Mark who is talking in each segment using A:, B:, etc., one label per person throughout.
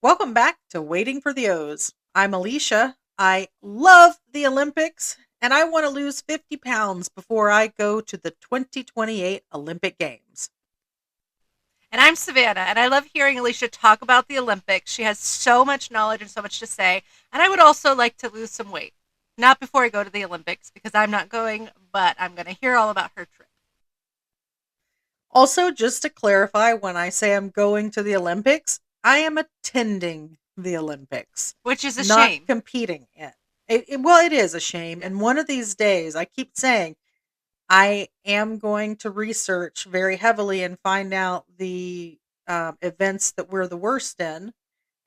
A: Welcome back to Waiting for the O's. I'm Alicia. I love the Olympics, and I want to lose 50 pounds before I go to the 2028 Olympic Games.
B: And I'm Savannah, and I love hearing Alicia talk about the Olympics. She has so much knowledge and so much to say. And I would also like to lose some weight. Not before I go to the Olympics, because I'm not going, but I'm going to hear all about her trip.
A: Also, just to clarify, when I say I'm going to the Olympics, I am attending the Olympics,
B: Which is a
A: not
B: shame.
A: competing in. Well, it is a shame.
B: Yeah.
A: And one of these days, I keep saying, I am going to research very heavily and find out the events that we're the worst in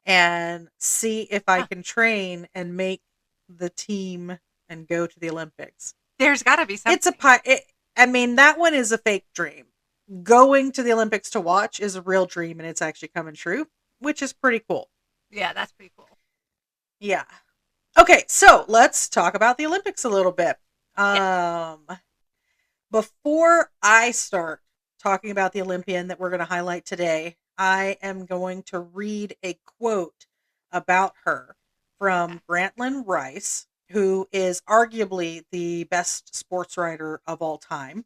A: and see if I
B: Huh.
A: can train and make the team and go to the Olympics.
B: There's got to be
A: It's a
B: something.
A: pi- it, I mean, that one is a fake dream. Going to the Olympics to watch is a real dream and it's actually coming true, which is pretty cool.
B: Yeah, that's pretty cool.
A: Yeah. Okay, so let's talk about the Olympics a little bit.
B: Yeah.
A: Um, Before I start talking about the Olympian that we're going to highlight today, I am going to read a quote about her
B: Okay.
A: from Grantland Rice, who is arguably the best sports writer of all time.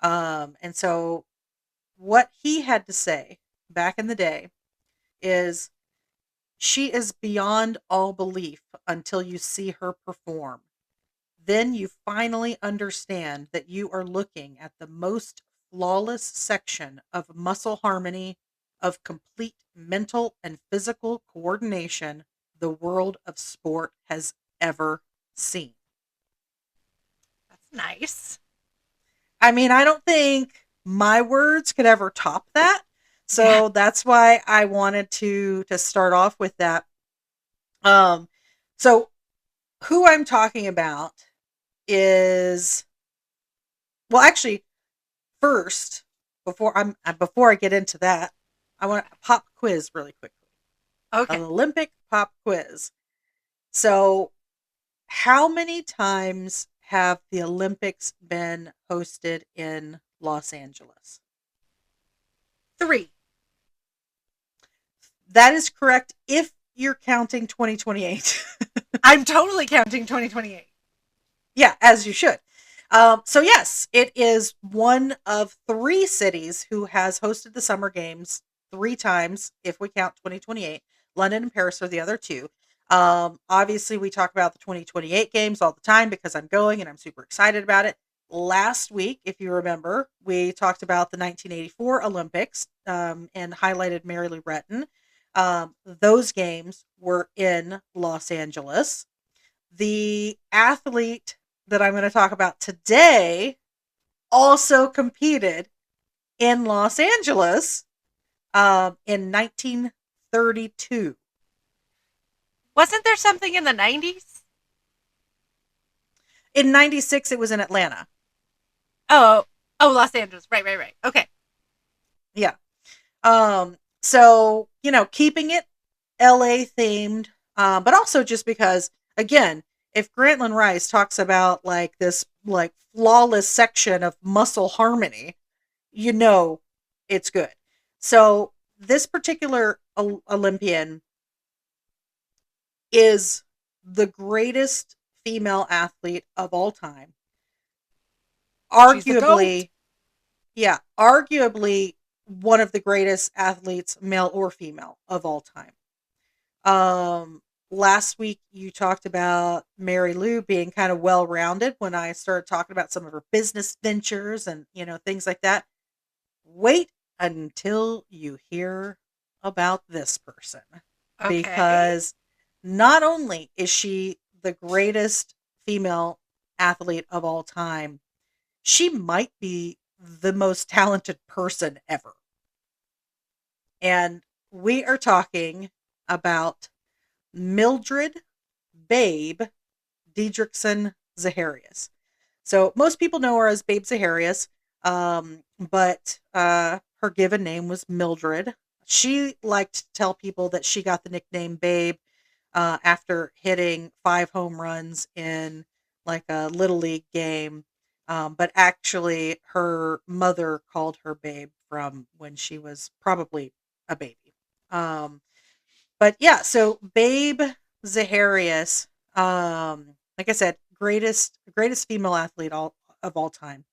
A: And so, what he had to say back in the day is she is beyond all belief until you see her perform. Then you finally understand that you are looking at the most flawless section of muscle harmony, of complete mental and physical coordination the world of sport has ever seen.
B: That's nice.
A: I mean, I don't think my words could ever top that.
B: Yeah.
A: So that's why I wanted to start off with that. Um so who I'm talking about is, well, actually, first, before I get into that, I want a pop quiz really quickly.
B: Okay.
A: An Olympic pop quiz. So, how many times have the Olympics been hosted in Los Angeles?
B: Three.
A: That is correct if you're counting 2028.
B: I'm totally counting 2028.
A: Yeah, as you should. So yes, it is one of three cities who has hosted the Summer Games three times, if we count 2028. London and Paris are the other two. Obviously, we talk about the 2028 games all the time because I'm going and I'm super excited about it. Last week, if you remember, we talked about the 1984 Olympics and highlighted Mary Lou Retton. Those games were in Los Angeles. The athlete that I'm going to talk about today also competed in Los Angeles in 1932.
B: Wasn't there something in the 90s?
A: In 96, it was in Atlanta.
B: Oh, oh, Los Angeles. Right, right, right. Okay.
A: Yeah. So, keeping it LA themed, but also just because, again, if Grantland Rice talks about like this like flawless section of muscle harmony, you know it's good. So this particular Olympian is the greatest female athlete of all time.
B: She's the GOAT.
A: Arguably, yeah, arguably one of the greatest athletes, male or female, of all time. Last week you talked about Mary Lou being kind of well rounded when I started talking about some of her business ventures and things like that. Wait until you hear about this person,
B: Okay.
A: because not only is she the greatest female athlete of all time, she might be the most talented person ever. And we are talking about Mildred Babe Didrikson Zaharias. So most people know her as Babe Zaharias, but her given name was Mildred. She liked to tell people that she got the nickname Babe after hitting 5 home runs in like a little league game. But actually, her mother called her Babe from when she was probably a baby. Um, But yeah, so Babe Zaharias, like I said, greatest female athlete of all time.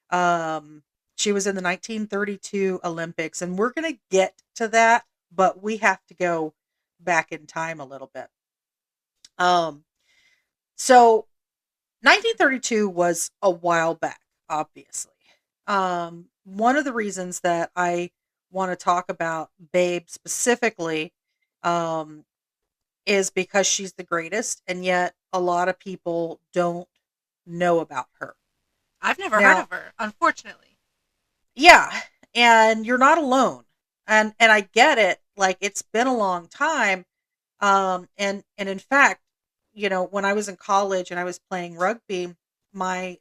A: Um, she was in the 1932 Olympics, and we're gonna get to that, but we have to go back in time a little bit. Um, so 1932 was a while back, obviously. One of the reasons that I want to talk about Babe specifically, um, is because she's the greatest, and yet a lot of people don't know about her.
B: I've never heard
A: Now,
B: of her, unfortunately.
A: yeah, and you're not alone. And I get it, like it's been a long time. And in fact, when I was in college and I was playing rugby, my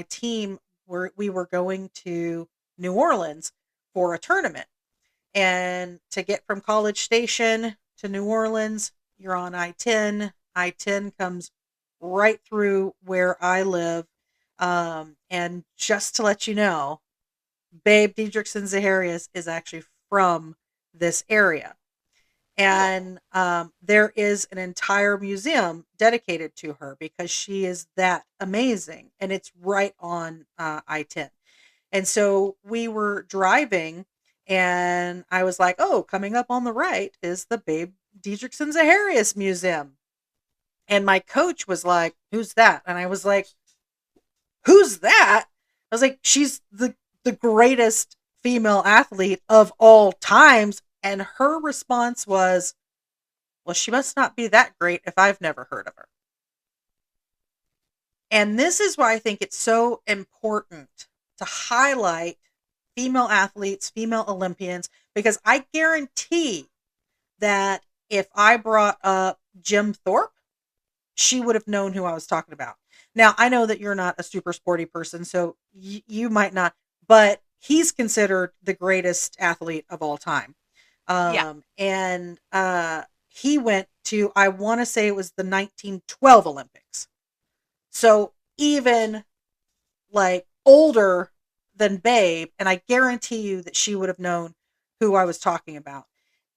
A: team we were going to New Orleans for a tournament. And to get from College Station to New Orleans, you're on I-10. I-10 comes right through where I live. And just to let you know, Babe Didrikson Zaharias is actually from this area.
B: Cool.
A: And there is an entire museum dedicated to her because she is that amazing. And it's right on I-10. And so we were driving, and I was like, oh, coming up on the right is the Babe Didrikson Zaharias Museum. And my coach was like, who's that? And I was like, who's that? I was like, she's the greatest female athlete of all times. And her response was, well, she must not be that great if I've never heard of her. And this is why I think it's so important to highlight female athletes, female Olympians, because I guarantee that if I brought up Jim Thorpe, she would have known who I was talking about. Now, I know that you're not a super sporty person, so you might not, but he's considered the greatest athlete of all time.
B: Yeah.
A: And he went to, I want to say it was the 1912 Olympics. So even like older than Babe, and I guarantee you that she would have known who I was talking about.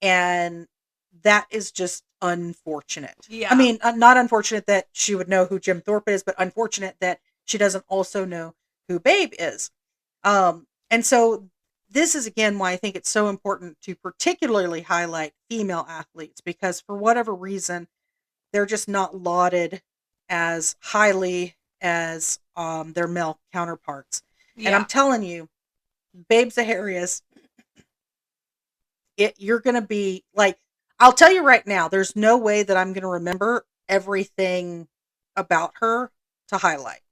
A: And that is just unfortunate. I
B: Yeah.
A: mean, not unfortunate that she would know who Jim Thorpe is, but unfortunate that she doesn't also know who Babe is. And so this is again why I think it's so important to particularly highlight female athletes because for whatever reason, they're just not lauded as highly as their male counterparts. And I'm
B: Yeah.
A: telling you, Babe Zaharias, you're going to be like, I'll tell you right now, there's no way that I'm going to remember everything about her to highlight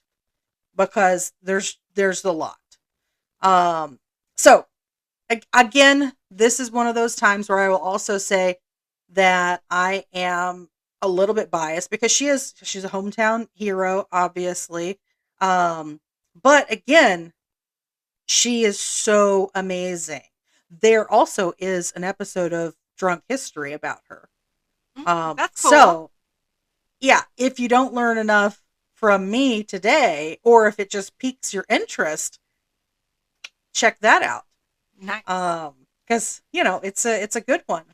A: because there's a lot. So again, this is one of those times where I will also say that I am a little bit biased because she's a hometown hero, obviously. But again, she is so amazing. There also is an episode of Drunk History about her.
B: That's cool.
A: So yeah, if you don't learn enough from me today, or if it just piques your interest, check that out.
B: Nice.
A: Because it's a good one.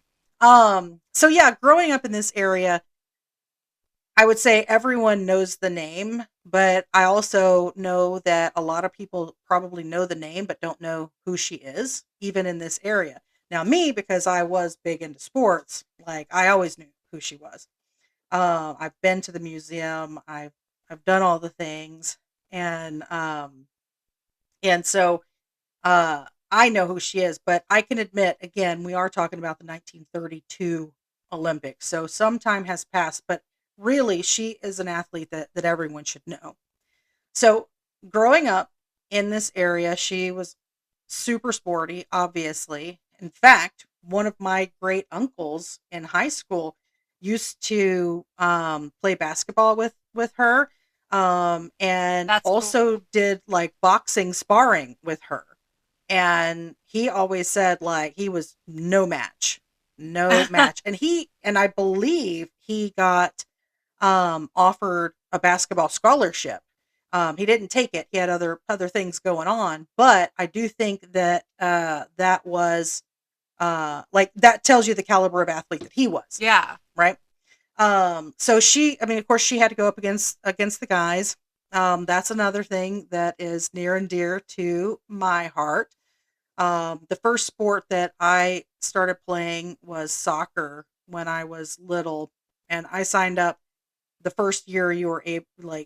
A: So yeah, growing up in this area, I would say everyone knows the name, but I also know that a lot of people probably know the name but don't know who she is, even in this area. Now, me, because I was big into sports, like I always knew who she was. I've been to the museum, I've done all the things, and so I know who she is, but I can admit, again, we are talking about the 1932 Olympics. So some time has passed, but really, she is an athlete that everyone should know. So growing up in this area, she was super sporty, obviously. In fact, one of my great uncles in high school used to play basketball with her, and
B: That's
A: also
B: cool.
A: did like boxing sparring with her. And he always said like he was no match, no match. And I believe he got offered a basketball scholarship. He didn't take it. He had other things going on, but I do think that that was Like that tells you the caliber of athlete that he was.
B: Yeah.
A: Right. So she, I mean, of course she had to go up against the guys. That's another thing that is near and dear to my heart. The first sport that I started playing was soccer when I was little, and I signed up the first year you were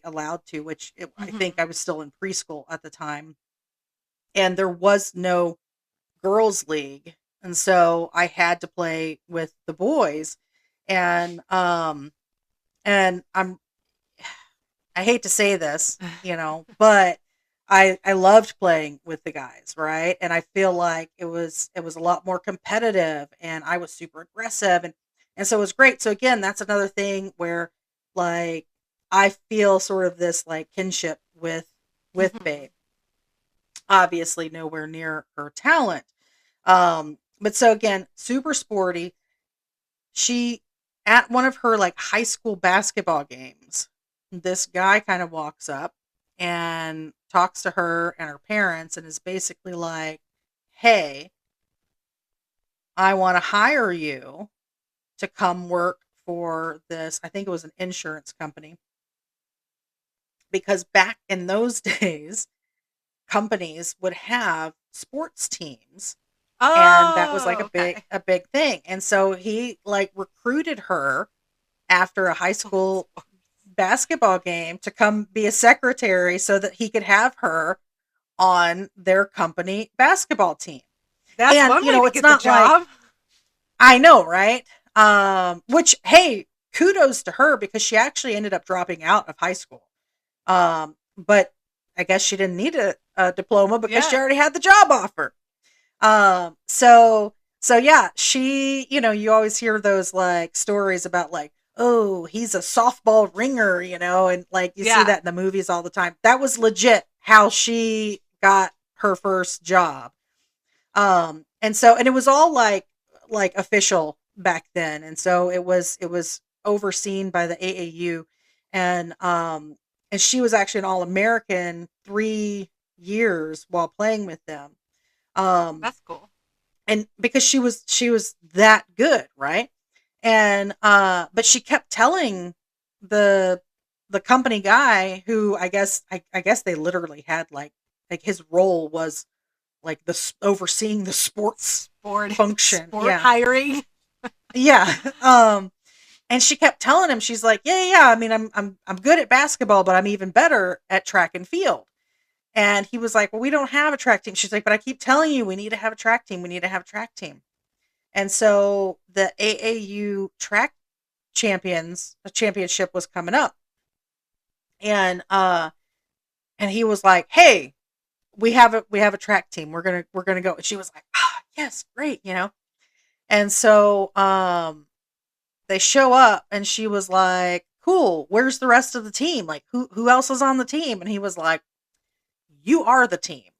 A: allowed to, I
B: Hmm.
A: think I was still in preschool at the time, and there was no girls league, and so I had to play with the boys, and I hate to say this, but I loved playing with the guys, right? And I feel like it was a lot more competitive, and I was super aggressive, and so it was great. So again, that's another thing where like I feel sort of this like kinship with
B: Hmm.
A: Babe. Obviously nowhere near her talent. But so again, super sporty. She at one of her like high school basketball games, this guy kind of walks up and talks to her and her parents and is basically like, "Hey, I want to hire you to come work for this." I think it was an insurance company, because back in those days, companies would have sports teams, and that was like
B: Oh, okay.
A: a big thing. And so he like recruited her after a high school basketball game to come be a secretary so that he could have her on their company basketball team.
B: That's
A: And
B: one way to
A: it's
B: get the
A: not like,
B: job.
A: I know, right? Which, hey, kudos to her, because she actually ended up dropping out of high school. But I guess she didn't need a diploma because she
B: Yeah.
A: already had the job offer. So yeah, she, you always hear those like stories about like, oh, he's a softball ringer, and like you see
B: Yeah.
A: that in the movies all the time. That was legit how she got her first job. And it was all like official back then. And so it was overseen by the AAU, and she was actually an All-American 3 years while playing with them. Um
B: That's cool.
A: and because she was that good, right? And but she kept telling the the company guy, who I guess they literally had like his role was like overseeing the sports
B: Sport
A: function.
B: sport
A: Yeah.
B: hiring.
A: Yeah. And she kept telling him, she's like, yeah, yeah, yeah, I mean, I'm good at basketball, but I'm even better at track and field. And he was like, well, we don't have a track team. She's like, but I keep telling you, we need to have a track team. We need to have a track team. And so the AAU track championship was coming up. And and he was like, hey, we have a track team. We're gonna go. And she was like, ah, yes, great, And so they show up, and she was like, cool, where's the rest of the team? Like, who else is on the team? And he was like, you are the team.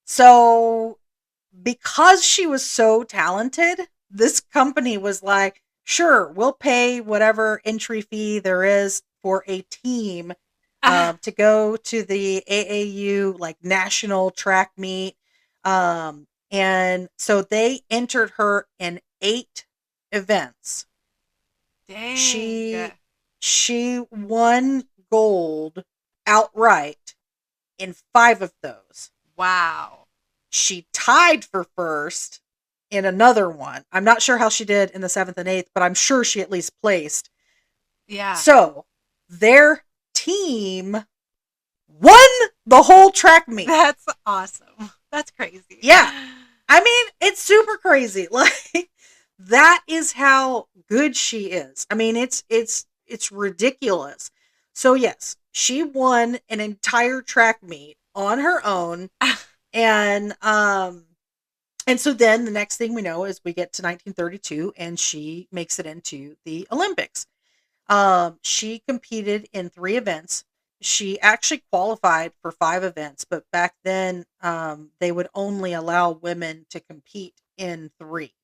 A: So because she was so talented, this company was like, sure, we'll pay whatever entry fee there is for a team to go to the AAU like national track meet. And so they entered her in 8 events.
B: Dang.
A: She won gold outright in 5 of those.
B: Wow.
A: She tied for first in another one. I'm not sure how she did in the 7th and 8th, but I'm sure she at least placed.
B: Yeah.
A: So their team won the whole track meet.
B: That's awesome. That's crazy.
A: Yeah. I mean, it's super crazy. Like, that is how good she is. I mean, it's ridiculous. So yes, she won an entire track meet on her own. And so then the next thing we know is we get to 1932, and she makes it into the Olympics. She competed in 3 events. She actually qualified for 5 events, but back then they would only allow women to compete in 3.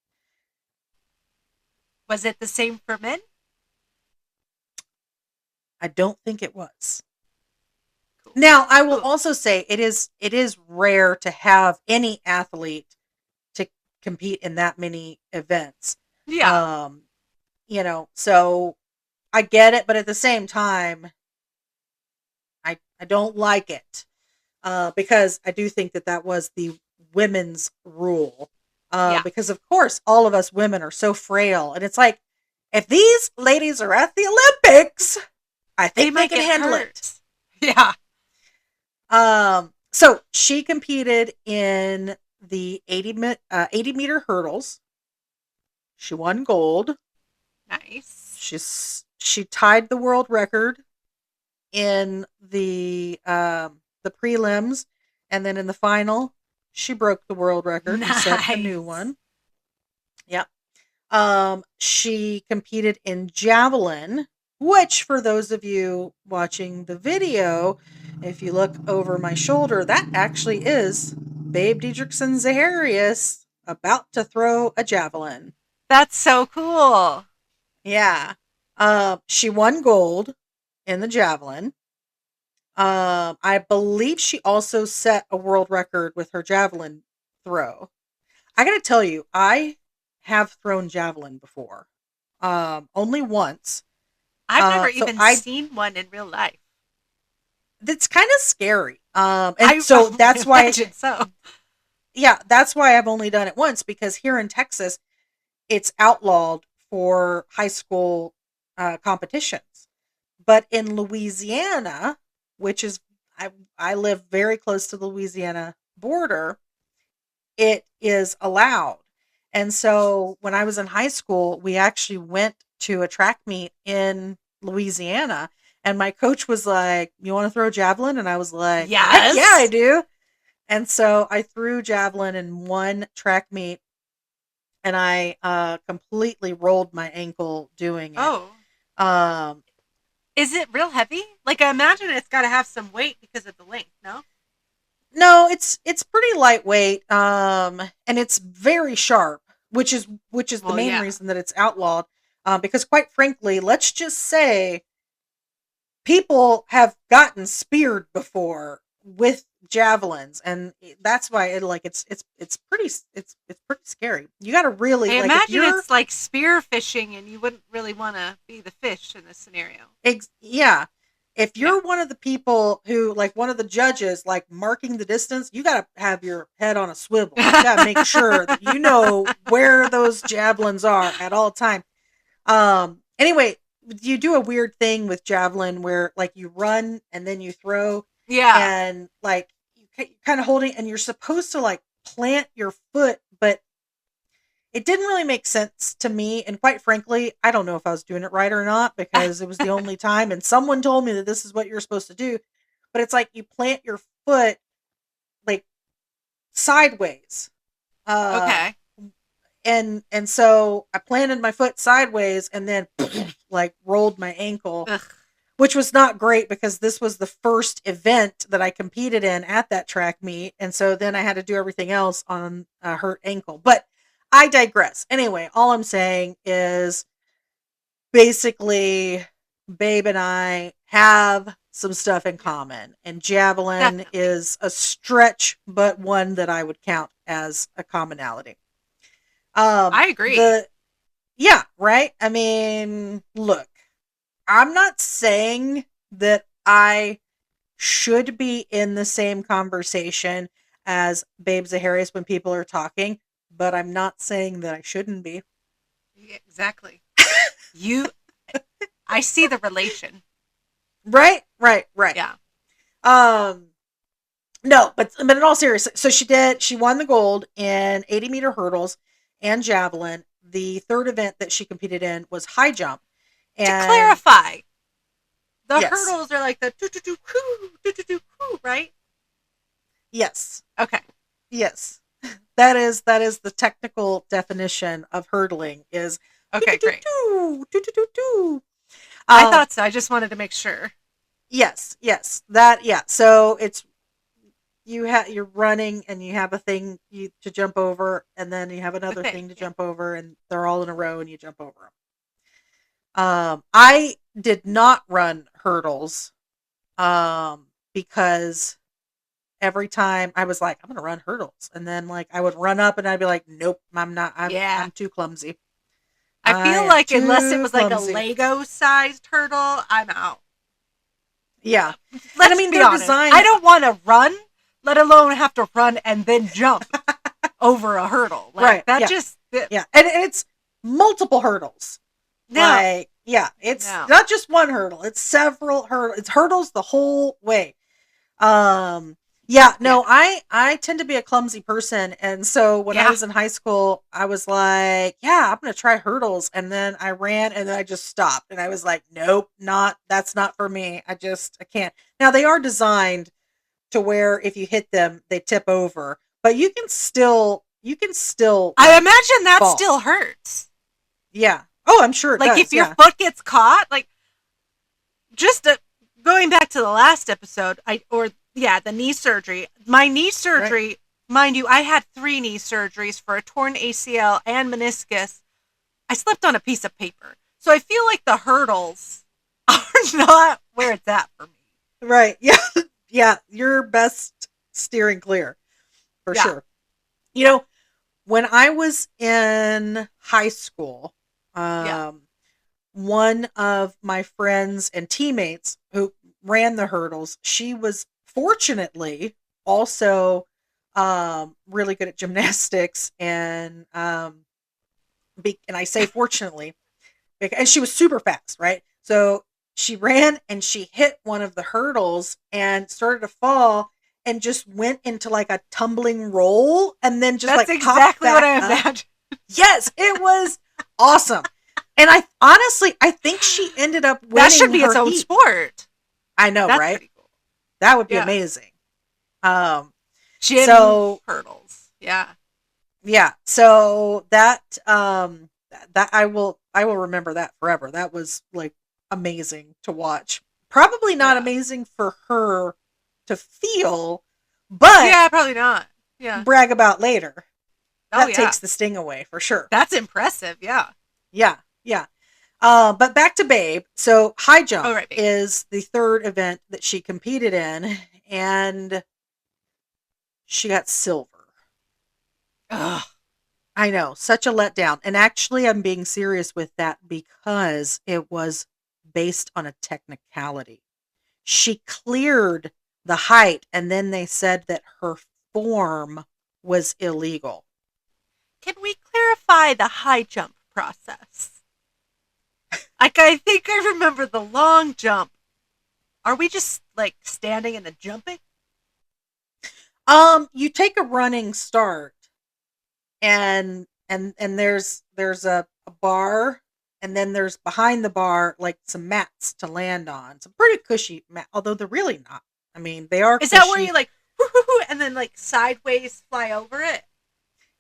B: Was it the same for men?
A: I don't think it was.
B: Cool.
A: Now, I will
B: Cool.
A: also say it is rare to have any athlete to compete in that many events.
B: Yeah.
A: So I get it, but at the same time, I don't like it because I do think that was the women's rule.
B: Yeah.
A: Because of course, all of us women are so frail, and it's like if these ladies are at the Olympics, I
B: They
A: think they
B: might
A: can
B: get
A: handle it.
B: hurt. Yeah.
A: So she competed in the 80 meter hurdles. She won gold.
B: Nice.
A: She tied the world record in the prelims, and then in the final, she broke the world record and set a new
B: Nice.
A: one. Yep. She competed in javelin, which for those of you watching the video, if you look over my shoulder, that actually is Babe Didrikson Zaharias about to throw a javelin.
B: That's so cool.
A: Yeah. She won gold in the javelin. I believe she also set a world record with her javelin throw. I gotta tell you, I have thrown javelin before. Only once.
B: I've never
A: So
B: even seen one in real life.
A: That's kind of scary. And
B: I
A: so that's why,
B: imagine so.
A: yeah, that's why I've only done it once, because here in Texas, it's outlawed for high school competitions. But in Louisiana, which is, I live very close to the Louisiana border, it is allowed. And so when I was in high school, we actually went to a track meet in Louisiana, and my coach was like, "You want to throw javelin?" And I was like, "Heck yeah, I
B: Yes.
A: do." And so I threw javelin in one track meet, and I completely rolled my ankle doing it.
B: Oh.
A: Um,
B: Is it real heavy? Like, I imagine it's got to have some weight because of the length, no?
A: no, it's pretty lightweight, and it's very sharp, which is the
B: Well,
A: main
B: yeah.
A: reason that it's outlawed. Because quite frankly, let's just say people have gotten speared before with javelins, and that's why it's pretty it's pretty scary. You got to really
B: I
A: like if
B: imagine
A: you're
B: it's like spear fishing, and you wouldn't really want to be the fish in this scenario.
A: yeah, if
B: Yeah.
A: you're one of the people who like one of the judges like marking the distance, you got to have your head on a swivel. You got to make sure that you know where those javelins are at all time. Anyway, you do a weird thing with javelin where like you run and then you throw,
B: Yeah.
A: and like you kind of holding, and you're supposed to like plant your foot, but it didn't really make sense to me. And quite frankly, I don't know if I was doing it right or not, because it was the only time. And someone told me that this is what you're supposed to do. But it's like you plant your foot like sideways. Uh,
B: Okay.
A: and so I planted my foot sideways and then like rolled my ankle,
B: Ugh.
A: which was not great because this was the first event that I competed in at that track meet. And so then I had to do everything else on a hurt ankle. But I digress. Anyway, all I'm saying is basically, Babe and I have some stuff in
B: Yeah.
A: common, and javelin
B: Definitely.
A: is a stretch, but one that I would count as a commonality.
B: I agree.
A: The Yeah, right? I mean, look, I'm not saying that I should be in the same conversation as Babe Zaharias when people are talking, but I'm not saying that I shouldn't be.
B: Yeah, exactly. You, I see the relation.
A: Right? Right, right.
B: Yeah.
A: Um no, but in all seriousness, so she won the gold in 80 meter hurdles and javelin. The third event that she competed in was high jump.
B: To
A: And
B: clarify, the
A: yes,
B: hurdles are like the do, right?
A: yes,
B: Okay.
A: yes. That is the technical definition of hurdling is do do
B: Okay,
A: do
B: great.
A: do do do do do.
B: I
A: Um
B: thought so. I just wanted to make sure.
A: yes, yes. That yeah. So it's you're running and you have a thing to jump over, and then you have
B: The
A: another
B: thing.
A: thing to
B: Yeah.
A: jump over, and they're all in a row and you jump over them. I did not run hurdles because every time I was like, I'm gonna run hurdles, and then like I would run up and I'd be like, nope, I'm not.
B: Yeah.
A: I'm too clumsy.
B: I
A: I
B: feel
A: am
B: like unless it
A: too
B: was like a
A: clumsy.
B: Lego sized hurdle, I'm out.
A: Yeah, and I
B: Let's
A: mean
B: be
A: they're
B: honest. I
A: designed.
B: don't want to run, let alone have to run and then jump over a hurdle. Like
A: Right.
B: that
A: Yeah.
B: just
A: Yeah, and it's multiple hurdles.
B: no.
A: Like, yeah, it's
B: No.
A: not just one hurdle. It's several hurdles. It's hurdles the whole way. Yeah,
B: Yeah.
A: no, I tend to be a clumsy person, and so when I
B: Yeah.
A: was in high school, I was like, yeah, I'm gonna try hurdles, and then I ran, and then I just stopped, and I was like, nope, not that's not for me. I can't. Now they are designed to where if you hit them, they tip over, but you can still
B: I
A: like
B: imagine that
A: fall.
B: still hurts.
A: Yeah. Oh, I'm sure it
B: Like if
A: does.
B: your
A: Yeah.
B: foot gets caught, like just going back to the last episode, the knee surgery. My knee
A: Right.
B: surgery, mind you, I had 3 knee surgeries for a torn ACL and meniscus. I slipped on a piece of paper. So I feel like the hurdles are not where it's at for me.
A: Right. Yeah. Yeah. You're best steering clear for
B: Yeah.
A: sure. You know, when I was in high school,
B: Yeah.
A: um, one of my friends and teammates who ran the hurdles, she was fortunately also really good at gymnastics and I say fortunately and she was super fast, right? So she ran and she hit one of the hurdles and started to fall and just went into like a tumbling roll and then just
B: That's
A: like popped
B: exactly what
A: back
B: I
A: up.
B: imagined.
A: Yes, it was awesome. And I honestly, I think she ended up
B: That should
A: winning
B: be its
A: her
B: own
A: heat.
B: sport.
A: I know,
B: That's
A: right?
B: pretty cool.
A: That would be
B: Yeah.
A: amazing. Um,
B: Gym
A: so
B: hurdles. Yeah.
A: yeah, so that I will remember that forever. That was like amazing to watch. Probably not
B: Yeah.
A: amazing for her to feel, but
B: Yeah, probably not. Yeah.
A: brag about later.
B: Oh
A: That
B: yeah.
A: takes the sting away for sure.
B: That's impressive. Yeah.
A: Yeah, yeah. But back to Babe. So high
B: Oh
A: jump
B: right, babe.
A: is the third event that she competed in, and she got silver.
B: Ugh.
A: I know, such a letdown. And actually, I'm being serious with that because it was based on a technicality. She cleared the height, and then they said that her form was illegal.
B: Can we clarify the high jump process? Like I think I remember the long jump. Are we just like standing and then jumping?
A: You take a running start, and there's a bar, and then there's behind the bar like some mats to land on. Some pretty cushy mat, although they're really not. I mean, they are
B: Is that where you
A: cushy.
B: like whoo, and then like sideways fly over it?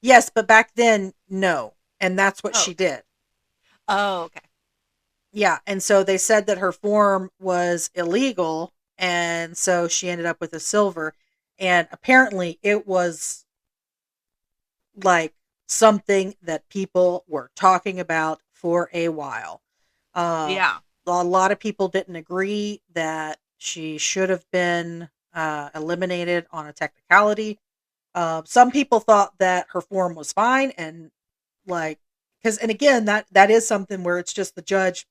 A: Yes, but back then, no. And that's what
B: Oh,
A: she
B: okay.
A: did.
B: Oh, okay.
A: Yeah, and so they said that her form was illegal, and so she ended up with a silver. And apparently, it was like something that people were talking about for a while.
B: Yeah.
A: A lot of people didn't agree that she should have been eliminated on a technicality. Some people thought that her form was fine, and like, because, and again, that is something where it's just the judge,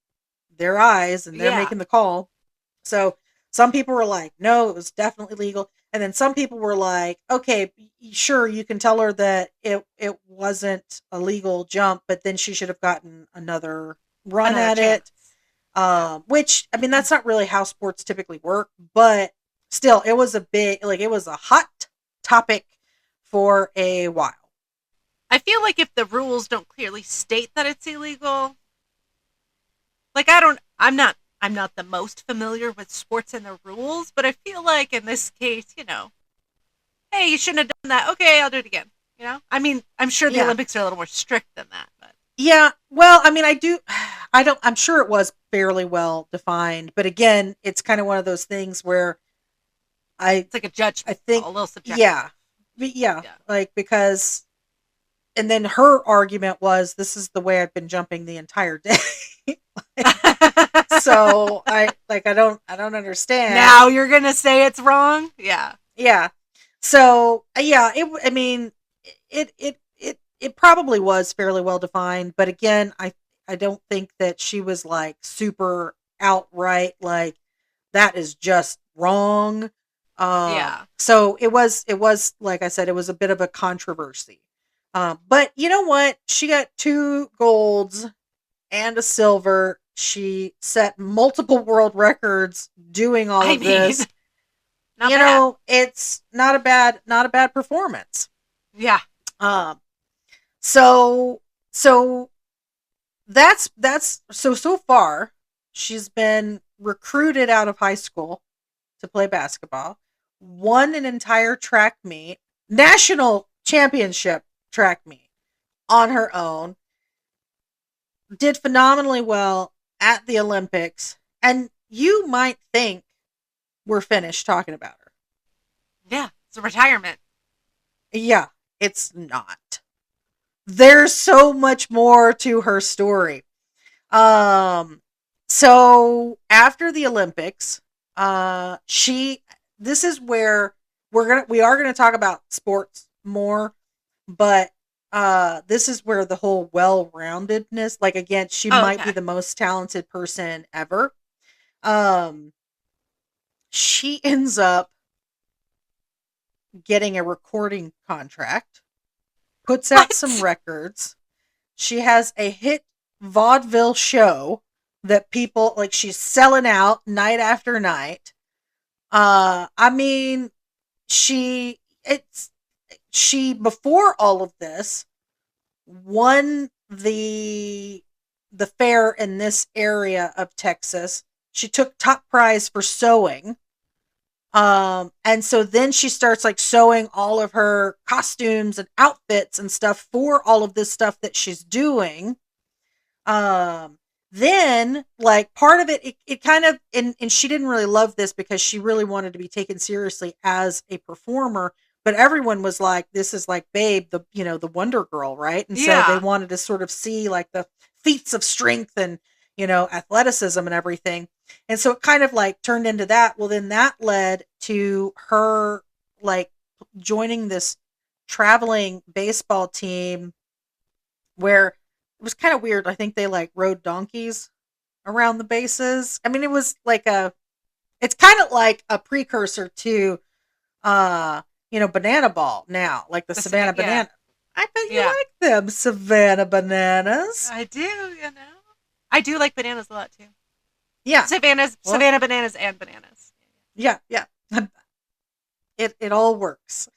A: their eyes, and they're
B: Yeah.
A: making the call. So some people were like, no, it was definitely legal. And then some people were like, okay, sure, you can tell her that it wasn't a legal jump, but then she should have gotten another run
B: Another
A: at
B: chance.
A: it.
B: Yeah.
A: Which, I mean, that's not really how sports typically work, but still, it was a big, like, it was a hot topic for a while.
B: I feel like if the rules don't clearly state that it's illegal, like I'm not the most familiar with sports and the rules, but I feel like in this case, hey, you shouldn't have done that. Okay, I'll do it again. I mean, I'm sure the
A: Yeah.
B: Olympics are a little more strict than that, but
A: Yeah. Well, I mean, I'm sure it was fairly well defined, but again, it's kind of one of those things where I,
B: it's like a judgment,
A: think,
B: a little subjective.
A: yeah, yeah,
B: Yeah.
A: like, because, and then her argument was, this is the way I've been jumping the entire day. So I don't understand.
B: Now you're gonna say it's wrong? Yeah.
A: Yeah. So yeah, I mean, it probably was fairly well defined, but again, I don't think that she was like super outright like that is just wrong.
B: Yeah.
A: So it was like I said, it was a bit of a controversy. But you know what? She got 2 golds and a silver. She set multiple world records doing all
B: I
A: of
B: mean,
A: this.
B: not bad.
A: It's not a bad performance.
B: Yeah.
A: Um, so so that's so far she's been recruited out of high school to play basketball, won an entire track meet, national championship track meet on her own, did phenomenally well at the Olympics, and you might think we're finished talking about her.
B: Yeah. It's a retirement.
A: Yeah, it's not. There's so much more to her story. Um, so after the Olympics, she this is where we are gonna talk about sports more, but this is where the whole well-roundedness, like again, she
B: Oh,
A: might be
B: okay.
A: the most talented person ever. Um, she ends up getting a recording contract, puts out some
B: What?
A: records. She has a hit vaudeville show that people like she's selling out night after night. I mean, she it's she before all of this won the fair in this area of Texas. She took top prize for sewing. And so then she starts like sewing all of her costumes and outfits and stuff for all of this stuff that she's doing. Um, then like part of it kind of and she didn't really love this because she really wanted to be taken seriously as a performer, but everyone was like, this is like Babe, the Wonder Girl, right? And so they
B: Yeah.
A: wanted to sort of see like the feats of strength and athleticism and everything. And so it kind of like turned into that. Well, then that led to her like joining this traveling baseball team where it was kind of weird. I think they like rode donkeys around the bases. I mean, it's kind of like a precursor to, Banana Ball now, like the
B: The Savannah.
A: Savannah
B: Yeah.
A: Banana. I bet you
B: Yeah.
A: like them Savannah Bananas.
B: I do, you know. I do like bananas a lot too.
A: Yeah.
B: Savannah's
A: Well,
B: Savannah bananas and bananas.
A: yeah, yeah. It all works.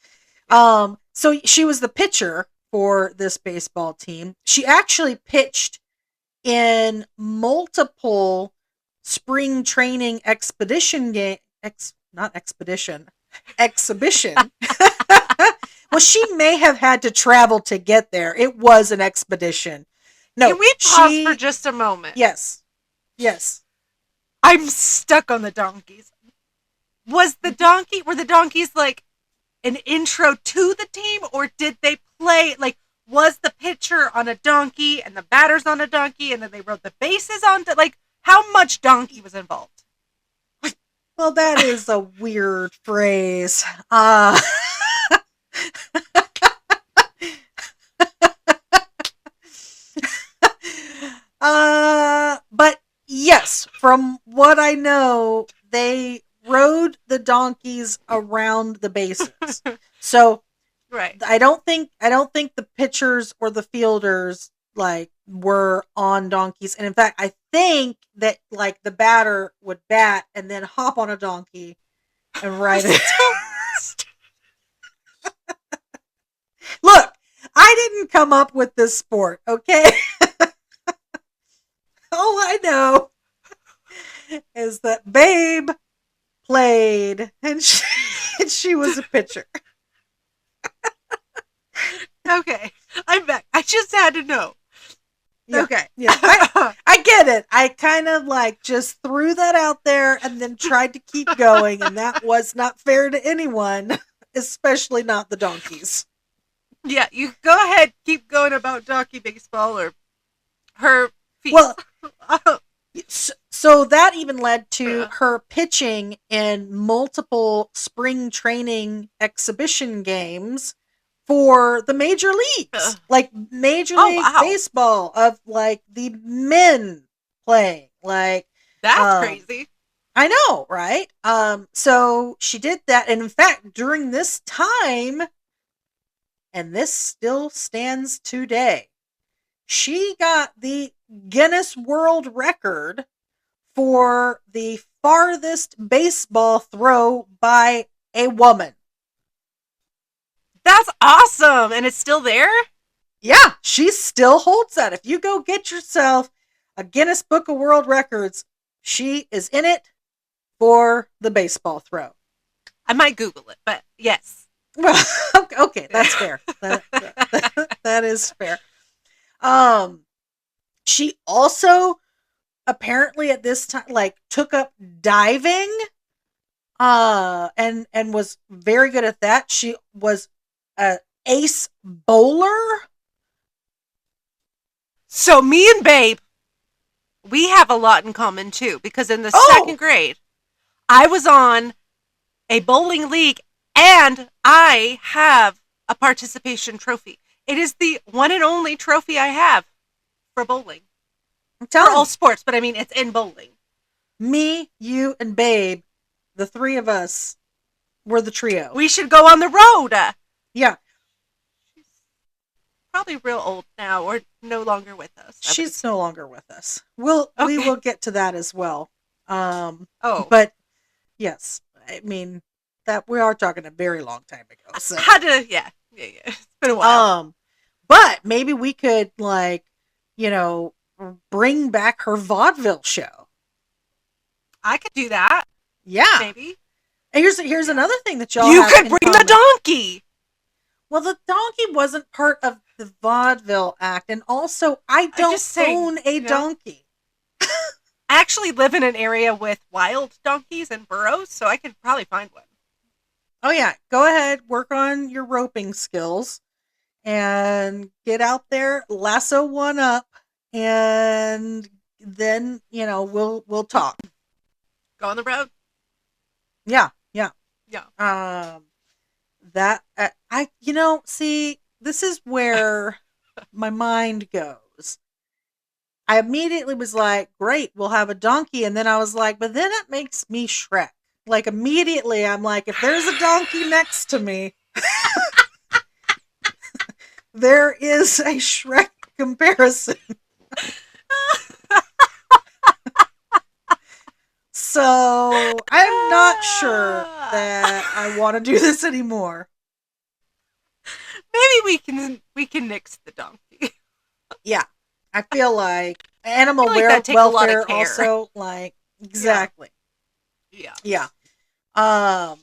B: Yeah.
A: So she was the pitcher for this baseball team. She actually pitched in multiple spring training expedition game not expedition exhibition. Well, she may have had to travel to get there. It was an expedition.
B: Can
A: No,
B: we pause for
A: she
B: just a moment?
A: yes. Yes.
B: I'm stuck on the donkeys. Were the donkeys like an intro to the team, or did they play like was the pitcher on a donkey and the batters on a donkey and then they rode the bases on like how much donkey was involved?
A: Well, that is a weird phrase. Uh but yes, from what I know, they rode the donkeys around the bases. So
B: Right.
A: I don't think the pitchers or the fielders like were on donkeys. And in fact, I think that like the batter would bat and then hop on a donkey and ride it. Look, I didn't come up with this sport, okay? All I know is that Babe played and and she was a pitcher.
B: Okay. I'm back. I just had to know.
A: Yeah,
B: Okay.
A: yeah. I get it. I kind of like just threw that out there and then tried to keep going, and that was not fair to anyone, especially not the donkeys.
B: Yeah, you go ahead, keep going about donkey baseball or her feet.
A: Well, So that even led to her pitching in multiple spring training exhibition games for the major leagues, like Major League Baseball of like the men playing. Like
B: that's crazy.
A: I know, right? So she did that, and in fact, during this time, and this still stands today, she got the Guinness World Record for the farthest baseball throw by a woman.
B: That's awesome. And it's still there?
A: Yeah, she still holds that. If you go get yourself a Guinness Book of World Records, she is in it for the baseball throw.
B: I might Google it, but yes.
A: Well, okay, that's fair. That is fair. She also apparently at this time like took up diving and was very good at that. She was a ace bowler.
B: So me and Babe, we have a lot in common too, because in the second grade I was on a bowling league and I have a participation trophy. It is the one and only trophy I have for bowling. For all sports, but I mean, it's in bowling.
A: Me, you, and Babe, the three of us, were the trio.
B: We should go on the road.
A: Yeah.
B: She's probably real old now, or no longer with us.
A: She's no longer with us. We will get to that as well. But yes, I mean that we are talking a very long time ago. So
B: yeah. It's been a while.
A: But maybe we could bring back her vaudeville show.
B: I could do that.
A: Yeah.
B: Maybe.
A: And here's another thing that y'all
B: You could bring the donkey.
A: Well, the donkey wasn't part of the vaudeville act, and also I don't own a donkey.
B: I actually live in an area with wild donkeys and burros, so I could probably find one.
A: Oh yeah, go ahead, work on your roping skills, and get out there, lasso one up, and then we'll talk.
B: Go on the road.
A: Yeah.
B: That
A: see, this is where my mind goes. I immediately was like, great, we'll have a donkey, and then I was like, but then it makes me Shrek. Like immediately, I'm like, if there's a donkey next to me, there is a Shrek comparison. So I'm not sure that I want to do this anymore.
B: Maybe we can nix the donkey.
A: Yeah, I feel like animal welfare also exactly. Yeah. But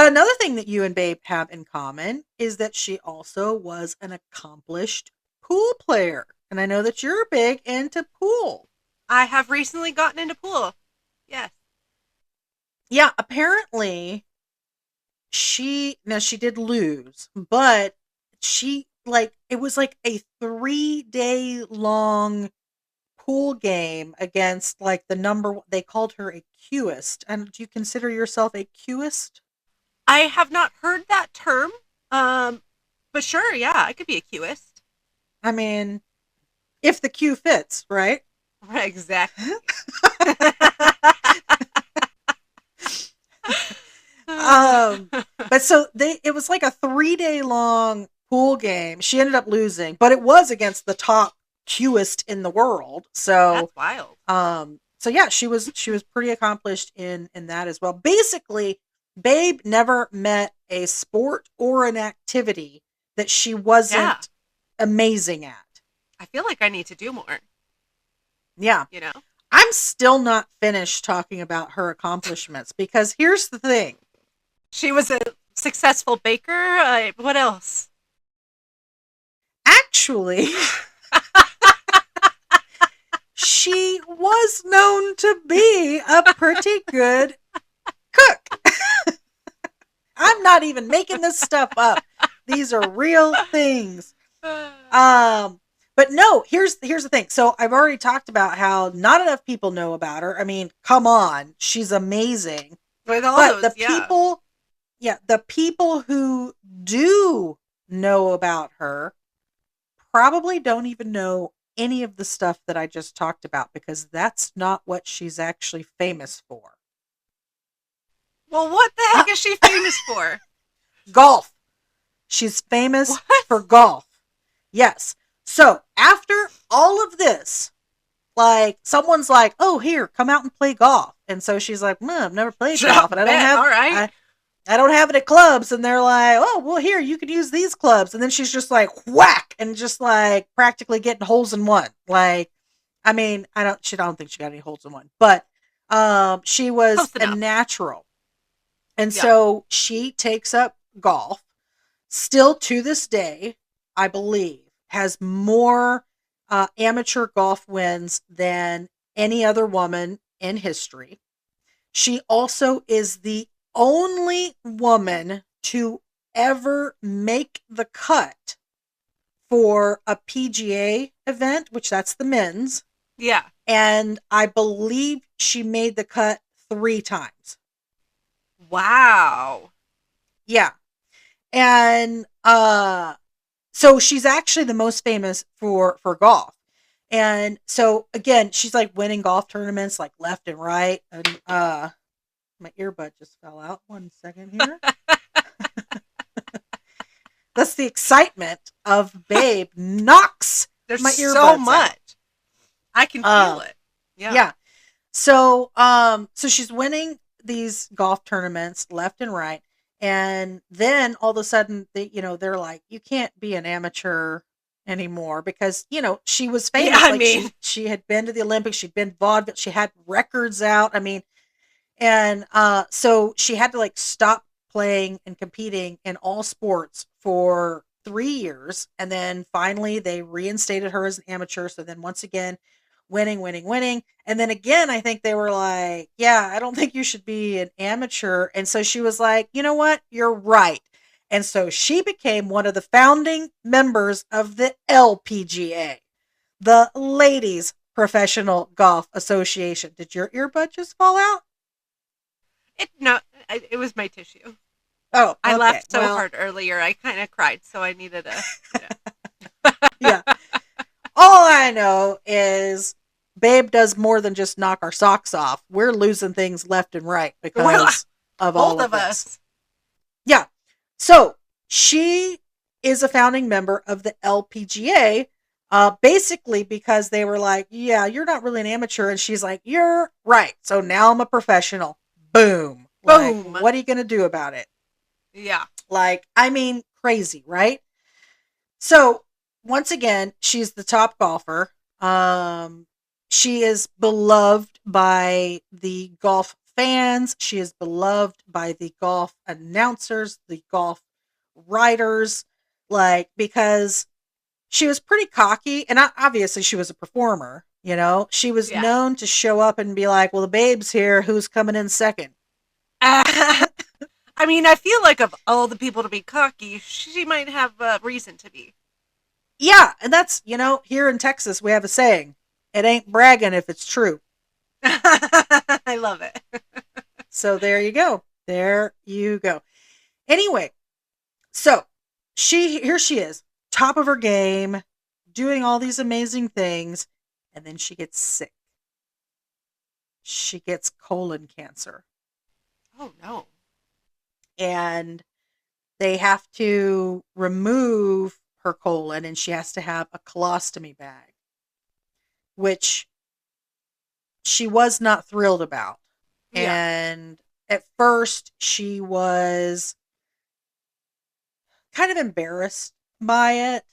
A: another thing that you and Babe have in common is that she also was an accomplished pool player, and I know that you're big into pool.
B: I have recently gotten into pool. Yes.
A: Yeah, apparently she did lose, but it was like a 3-day long pool game against they called her a Qist. And do you consider yourself a Qist?
B: I have not heard that term. But sure, yeah, I could be a Qist.
A: I mean, if the Q fits, right?
B: Right, exactly.
A: But so it was like a 3-day long pool game. She ended up losing, but it was against the top Qist in the world. So
B: that's wild.
A: So yeah, she was pretty accomplished in that as well. Basically, Babe never met a sport or an activity that she wasn't amazing at.
B: I feel like I need to do more.
A: Yeah. I'm still not finished talking about her accomplishments because here's the thing.
B: She was a successful baker. What else?
A: Actually, she was known to be a pretty good cook. I'm not even making this stuff up. These are real things. But no, here's the thing. So I've already talked about how not enough people know about her. I mean, come on, she's amazing.
B: With all
A: But
B: those, yeah.
A: the people who do know about her probably don't even know any of the stuff that I just talked about because that's not what she's actually famous for.
B: Well, what the
A: Uh,
B: heck is she famous for?
A: Golf. She's famous
B: What?
A: for golf. Yes. So after all of this, like someone's like, "Oh, here, come out and play golf," and so she's like, "I've never played golf, and
B: Bet. All right.
A: I don't have any clubs," and they're like, "Oh, well, here, you could use these clubs," and then she's just like whack and just like practically getting holes in one. Like, I mean, I don't think she got any holes in one, but she was
B: Close
A: a
B: enough.
A: natural, and
B: Yeah.
A: so she takes up golf still to this day, I believe, has more amateur golf wins than any other woman in history. She also is the only woman to ever make the cut for a PGA event, which that's the men's.
B: Yeah.
A: And I believe she made the cut 3 times.
B: Wow.
A: Yeah. And so she's actually the most famous for golf. And so again, she's like winning golf tournaments like left and right. And my earbud just fell out. 1 second here. That's the excitement of Babe knocks
B: There's
A: my
B: so
A: earbuds out.
B: much. I can feel
A: Uh
B: it. Yeah.
A: yeah. So she's winning these golf tournaments left and right. And then all of a sudden they're like, you can't be an amateur anymore because, she was
B: Yeah,
A: famous.
B: I
A: Like
B: mean,
A: she had been to the Olympics, she'd been vaudeville, she had records out. I mean, and so she had to like stop playing and competing in all sports for 3 years. And then finally they reinstated her as an amateur. So then once again, winning, winning, winning. And then again, I think they were like, yeah, I don't think you should be an amateur. And so she was like, you know what? You're right. And so she became one of the founding members of the LPGA, the Ladies Professional Golf Association. Did your earbud just fall out?
B: it was my tissue.
A: Oh,
B: I
A: okay.
B: laughed so
A: Well,
B: hard earlier. I kind of cried, so I needed a.
A: yeah. All I know is Babe does more than just knock our socks off. We're losing things left and right
B: Well,
A: because of all
B: both
A: of
B: of
A: this.
B: us.
A: Yeah. So she is a founding member of the LPGA, basically because they were like, yeah, you're not really an amateur. And she's like, you're right. So now I'm a professional. Boom. Like,
B: Boom.
A: what are you going to do about it?
B: Yeah.
A: Like, I mean, crazy, right? So once again, she's the top golfer. She is beloved by the golf fans. She is beloved by the golf announcers, the golf writers, like because she was pretty cocky, and obviously she was a performer. She was
B: Yeah.
A: known to show up and be like, "Well, the babe's here. Who's coming in second?"
B: I mean, I feel like of all the people to be cocky, she might have a reason to be.
A: Yeah, and that's here in Texas we have a saying: "It ain't bragging if it's true."
B: I love it.
A: So there you go. There you go. Anyway, so here she is, top of her game, doing all these amazing things, and then she gets sick. She gets colon cancer.
B: Oh no.
A: And they have to remove her colon and she has to have a colostomy bag, which she was not thrilled about.
B: Yeah.
A: And at first she was kind of embarrassed by it,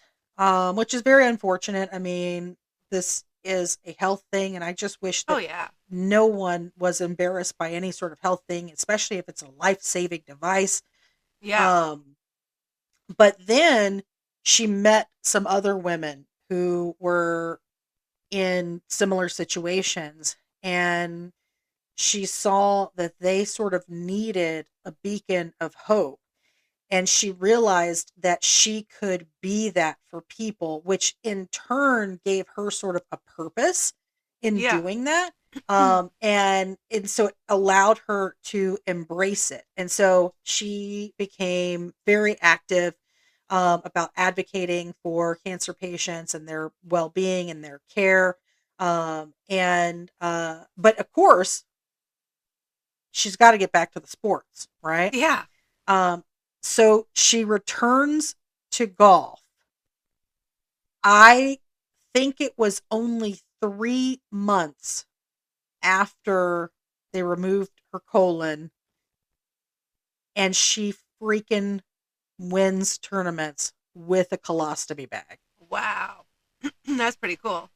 A: which is very unfortunate. I mean, this is a health thing, and I just wish
B: Oh
A: that
B: yeah.
A: no one was embarrassed by any sort of health thing, especially if it's a life saving device.
B: Yeah.
A: Um, but then she met some other women who were in similar situations, and she saw that they sort of needed a beacon of hope. and she realized that she could be that for people, which in turn gave her sort of a purpose in
B: Yeah.
A: doing that. And so it allowed her to embrace it. And so she became very active about advocating for cancer patients and their well-being and their care. But of course, she's got to get back to the sports, right?
B: Yeah.
A: Um, so she returns to golf. I think it was only 3 months after they removed her colon, and she freaking wins tournaments with a colostomy bag.
B: Wow. That's pretty cool.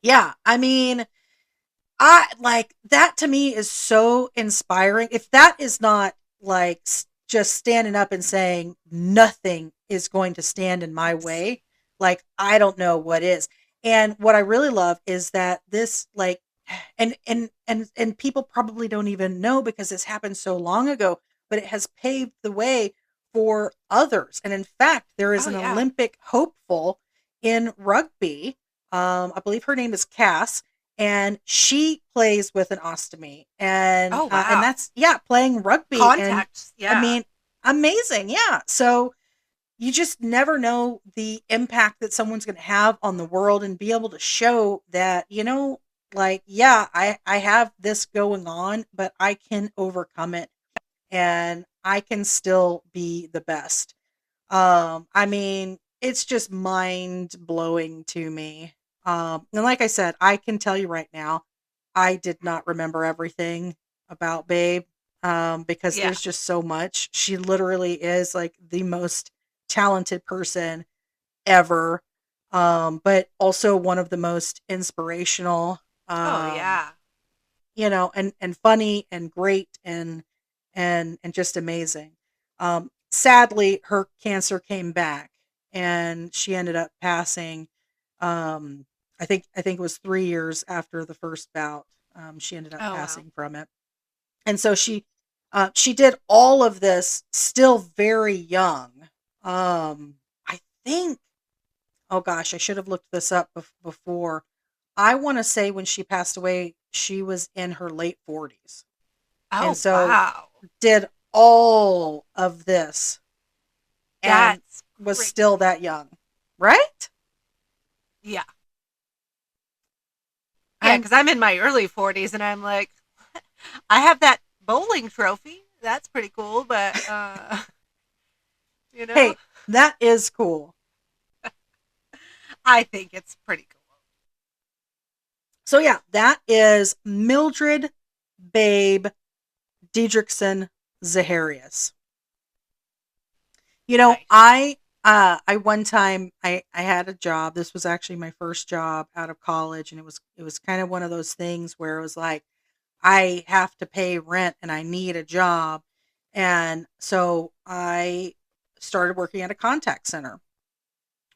A: Yeah, I mean, I like that. To me is so inspiring. If that is not like just standing up and saying nothing is going to stand in my way, like I don't know what is. And what I really love is that this like and people probably don't even know because this happened so long ago, but it has paved the way for others. And in fact, there is
B: Oh
A: an
B: yeah.
A: Olympic hopeful in rugby. I believe her name is Cass, and she plays with an ostomy,
B: Oh
A: and
B: wow.
A: that's yeah, playing rugby, and
B: Contacts.
A: I
B: Yeah.
A: mean, amazing, yeah. So you just never know the impact that someone's going to have on the world and be able to show that, like, yeah, I have this going on, but I can overcome it and I can still be the best. I mean, it's just mind blowing to me. And like I said, I can tell you right now, I did not remember everything about Babe, because
B: Yeah.
A: there's just so much. She literally is like the most talented person ever, but also one of the most inspirational,
B: Oh
A: um,
B: yeah.
A: and funny and great and just amazing. Sadly, her cancer came back, and she ended up passing. Um, I think it was 3 years after the first bout. She ended up
B: Oh wow.
A: passing from it, and so she did all of this still very young. I think. Oh gosh, I should have looked this up before. I want to say when she passed away, she was in her late 40s. And
B: Oh
A: so
B: wow.
A: did all of this and
B: That's
A: was still
B: crazy.
A: that young. Right?
B: Yeah. Yeah,
A: I'm
B: because I'm in my early 40s and I'm like, I have that bowling trophy. That's pretty cool, but you know,
A: Hey, that is cool.
B: I think it's pretty cool.
A: So yeah, that is Mildred Babe Didrikson Zaharias.
B: Nice.
A: I one time I had a job. This was actually my first job out of college, and it was kind of one of those things where it was like I have to pay rent and I need a job. And so I started working at a contact center,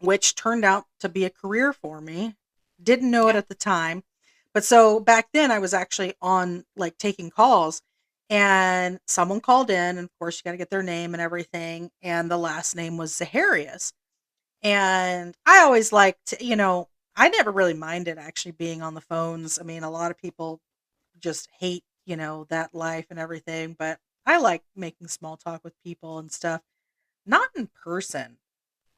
A: which turned out to be a career for me. Didn't know it
B: Yeah.
A: at the time. But so back then I was actually on like taking calls, and someone called in, and of course you got to get their name and everything, and the last name was Zaharias. And I always liked, I never really minded actually being on the phones. I mean, a lot of people just hate, that life and everything, but I like making small talk with people and stuff. Not in person,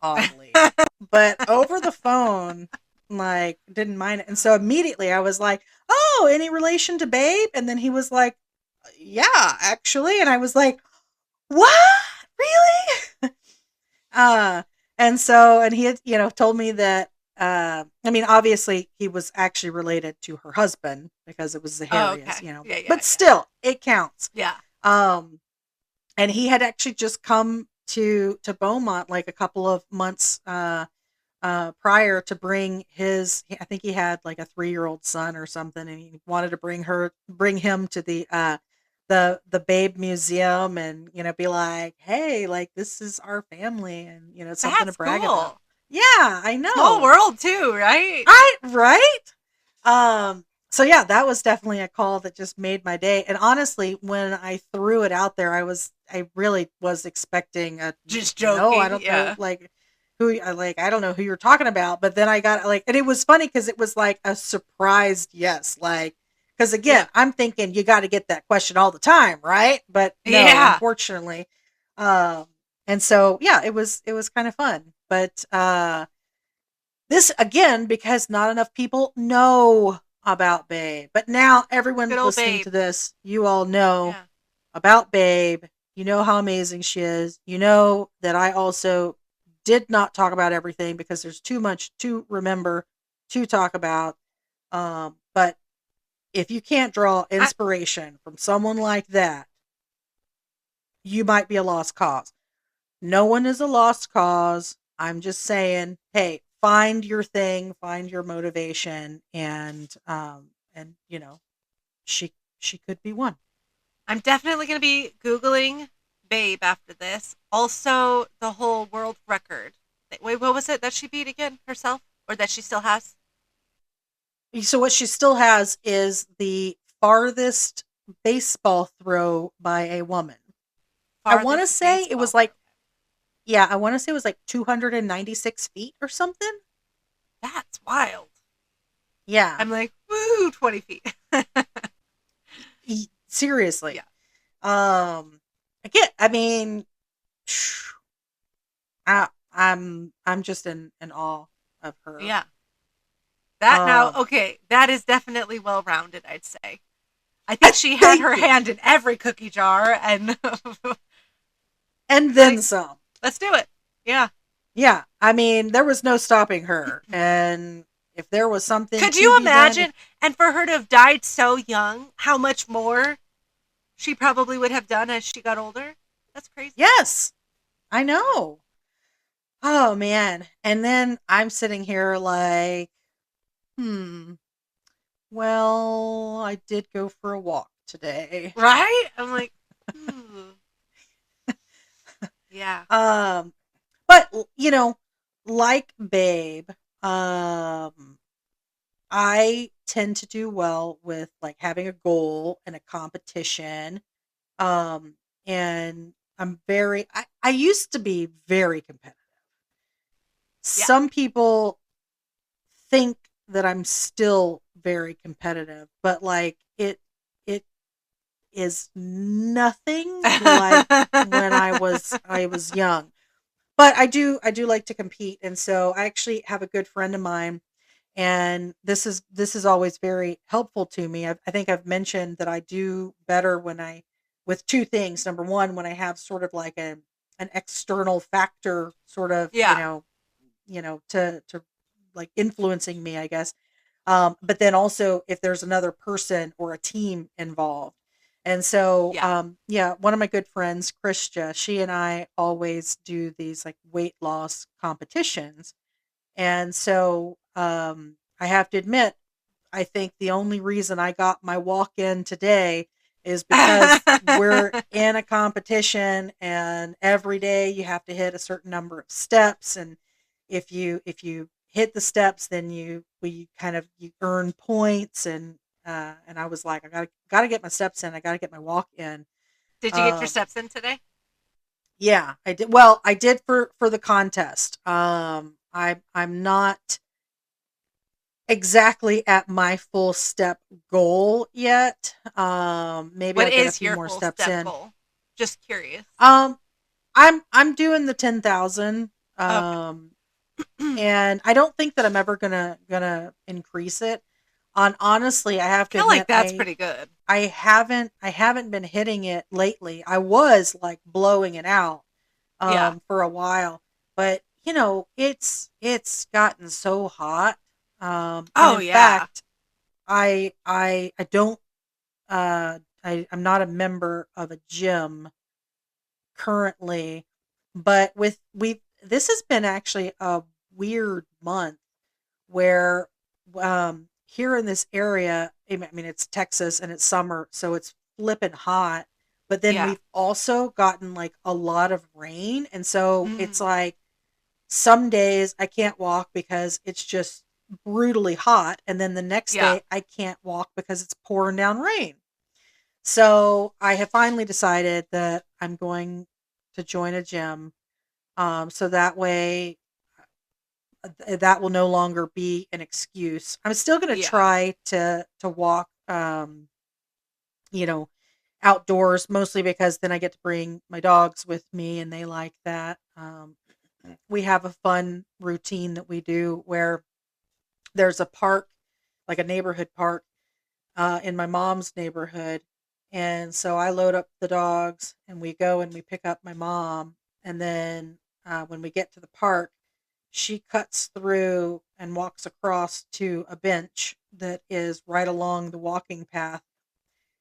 A: oddly, but over the phone, like, didn't mind it. And so immediately I was like, "Oh, any relation to Babe?" And then he was like, "Yeah, actually." And I was like, "What? Really?" Uh, and he had, told me that, I mean, obviously he was actually related to her husband because it was
B: Oh,
A: Zaharias,
B: okay. Yeah, yeah,
A: but
B: yeah.
A: still, it counts.
B: Yeah.
A: Um, and he had actually just come to Beaumont like a couple of months, prior to bring I think he had like a 3-year-old son or something, and he wanted to bring him to the Babe Museum, and be like, hey, like this is our family, and it's something to
B: That's
A: brag about.
B: cool.
A: Yeah, I
B: Small
A: know.
B: world too, right?
A: I right. So yeah, that was definitely a call that just made my day. And honestly, when I threw it out there, I really was expecting a
B: Just
A: no. I
B: joking.
A: don't know,
B: Yeah.
A: like I don't know who you're talking about. But then I got like, and it was funny because it was like a surprised yes, like because
B: Yeah.
A: again, I'm thinking you got to get that question all the time, right? But no,
B: Yeah.
A: unfortunately. Um, and so yeah, it was kind of fun, but this again because not enough people know about Babe. But now everyone
B: Good old
A: listening
B: Babe.
A: to this, you all know
B: Yeah.
A: about Babe. You know how amazing she is. You know that I also did not talk about everything because there's too much to remember to talk about. But if you can't draw
B: I,
A: inspiration from someone like that, you might be a lost cause. No one is a lost cause. I'm just saying, hey, find your thing, find your motivation, and she could be one.
B: I'm definitely going to be Googling Babe after this. Also, the whole world record. Wait, what was it that she beat again herself? Or that she still has?
A: So what she still has is the farthest baseball throw by a woman. I want to
B: Farthest
A: say it
B: baseball
A: was
B: throw.
A: like, yeah, I want to say it was like 296 feet or something.
B: That's wild.
A: Yeah.
B: I'm like, woo, 20 feet.
A: Seriously.
B: Yeah.
A: Again, I mean, I'm just in awe of her.
B: Yeah. That now,
A: Um,
B: okay, that is definitely well rounded, I'd say. I think she had
A: Thank
B: her
A: you.
B: hand in every cookie jar and
A: And then
B: like,
A: some.
B: let's do it. Yeah.
A: Yeah, I mean, there was no stopping her. And if there was something
B: Could
A: to
B: you
A: be done, if
B: imagine? And for her to have died so young, how much more she probably would have done as she got older? That's crazy.
A: yes, I
B: Yeah.
A: know. Oh man. And then I'm sitting here like, hmm, well, I did go for a walk today.
B: Right? I'm like, ooh. Yeah.
A: Um, but like Babe, I tend to do well with like having a goal and a competition. Um, and I used to be very competitive.
B: Yeah.
A: Some people think that I'm still very competitive, but like it is nothing like when I was young. But I do like to compete, and so I actually have a good friend of mine, and this is always very helpful to me. I think I've mentioned that I do better when I with two things. Number one, when I have sort of like an external factor, sort of
B: Yeah.
A: to like influencing me, I guess. But then also if there's another person or a team involved. And so,
B: Yeah.
A: yeah, one of my good friends, Christia, she and I always do these like weight loss competitions. And so, I have to admit, I think the only reason I got my walk in today is because we're in a competition and every day you have to hit a certain number of steps, and if you hit the steps then you earn points, and I was like I got to get my steps in. I got to get my walk in.
B: Did you get your
A: Um
B: steps in today?
A: yeah, I did. Well, I did for the contest. I'm not exactly at my full step goal yet. Maybe
B: What
A: I'll get a
B: is
A: few
B: your
A: more
B: full
A: steps
B: step
A: in.
B: goal? Just curious.
A: Um, I'm doing the 10,000.
B: Okay. I
A: And I don't think that I'm ever gonna increase it. On honestly, I have to
B: feel like
A: admit,
B: that's pretty good.
A: I haven't been hitting it lately. I was like blowing it out
B: Yeah.
A: for a while, but it's gotten so hot. And
B: Oh
A: in
B: yeah.
A: fact, I don't I'm not a member of a gym currently, but with we this has been actually a weird month where here in this area, I mean it's Texas and it's summer, so it's flipping hot, but then
B: Yeah.
A: we've also gotten like a lot of rain, and so it's
B: Mm.
A: like some days I can't walk because it's just brutally hot, and then the next
B: Yeah.
A: day I can't walk because it's pouring down rain. So I have finally decided that I'm going to join a gym. So that way that will no longer be an excuse. I'm still going to
B: Yeah.
A: try to walk, you know, outdoors, mostly because then I get to bring my dogs with me and they like that. We have a fun routine that we do where there's a park, like a neighborhood park, in my mom's neighborhood. And so I load up the dogs and we go and we pick up my mom. And then when we get to the park, she cuts through and walks across to a bench that is right along the walking path.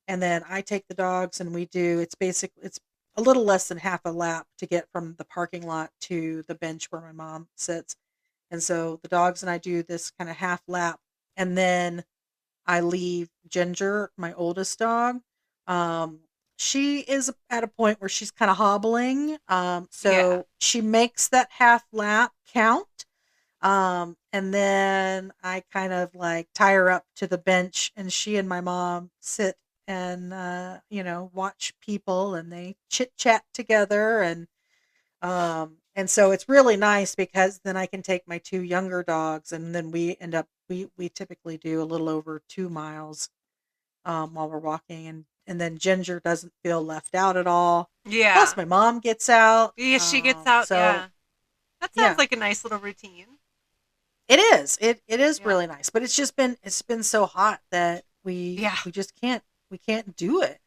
A: And then I take the dogs and it's a little less than half a lap to get from the parking lot to the bench where my mom sits. And so the dogs and I do this kind of half lap. And then I leave Ginger, my oldest dog. Um, she is at a point where she's kind of hobbling.
B: Yeah.
A: So she makes that half lap count. And then I kind of like tie her up to the bench and she and my mom sit and, watch people and they chit chat together. And so it's really nice because then I can take my two younger dogs and then we typically do a little over 2 miles, while we're walking, and then Ginger doesn't feel left out at all. Plus
B: Yeah.
A: my mom gets out.
B: Yeah, she gets out.
A: So
B: Yeah. That sounds
A: yeah,
B: like a nice little routine.
A: it is. It is
B: Yeah.
A: really nice, but it's been so hot that
B: Yeah.
A: we just can't do it.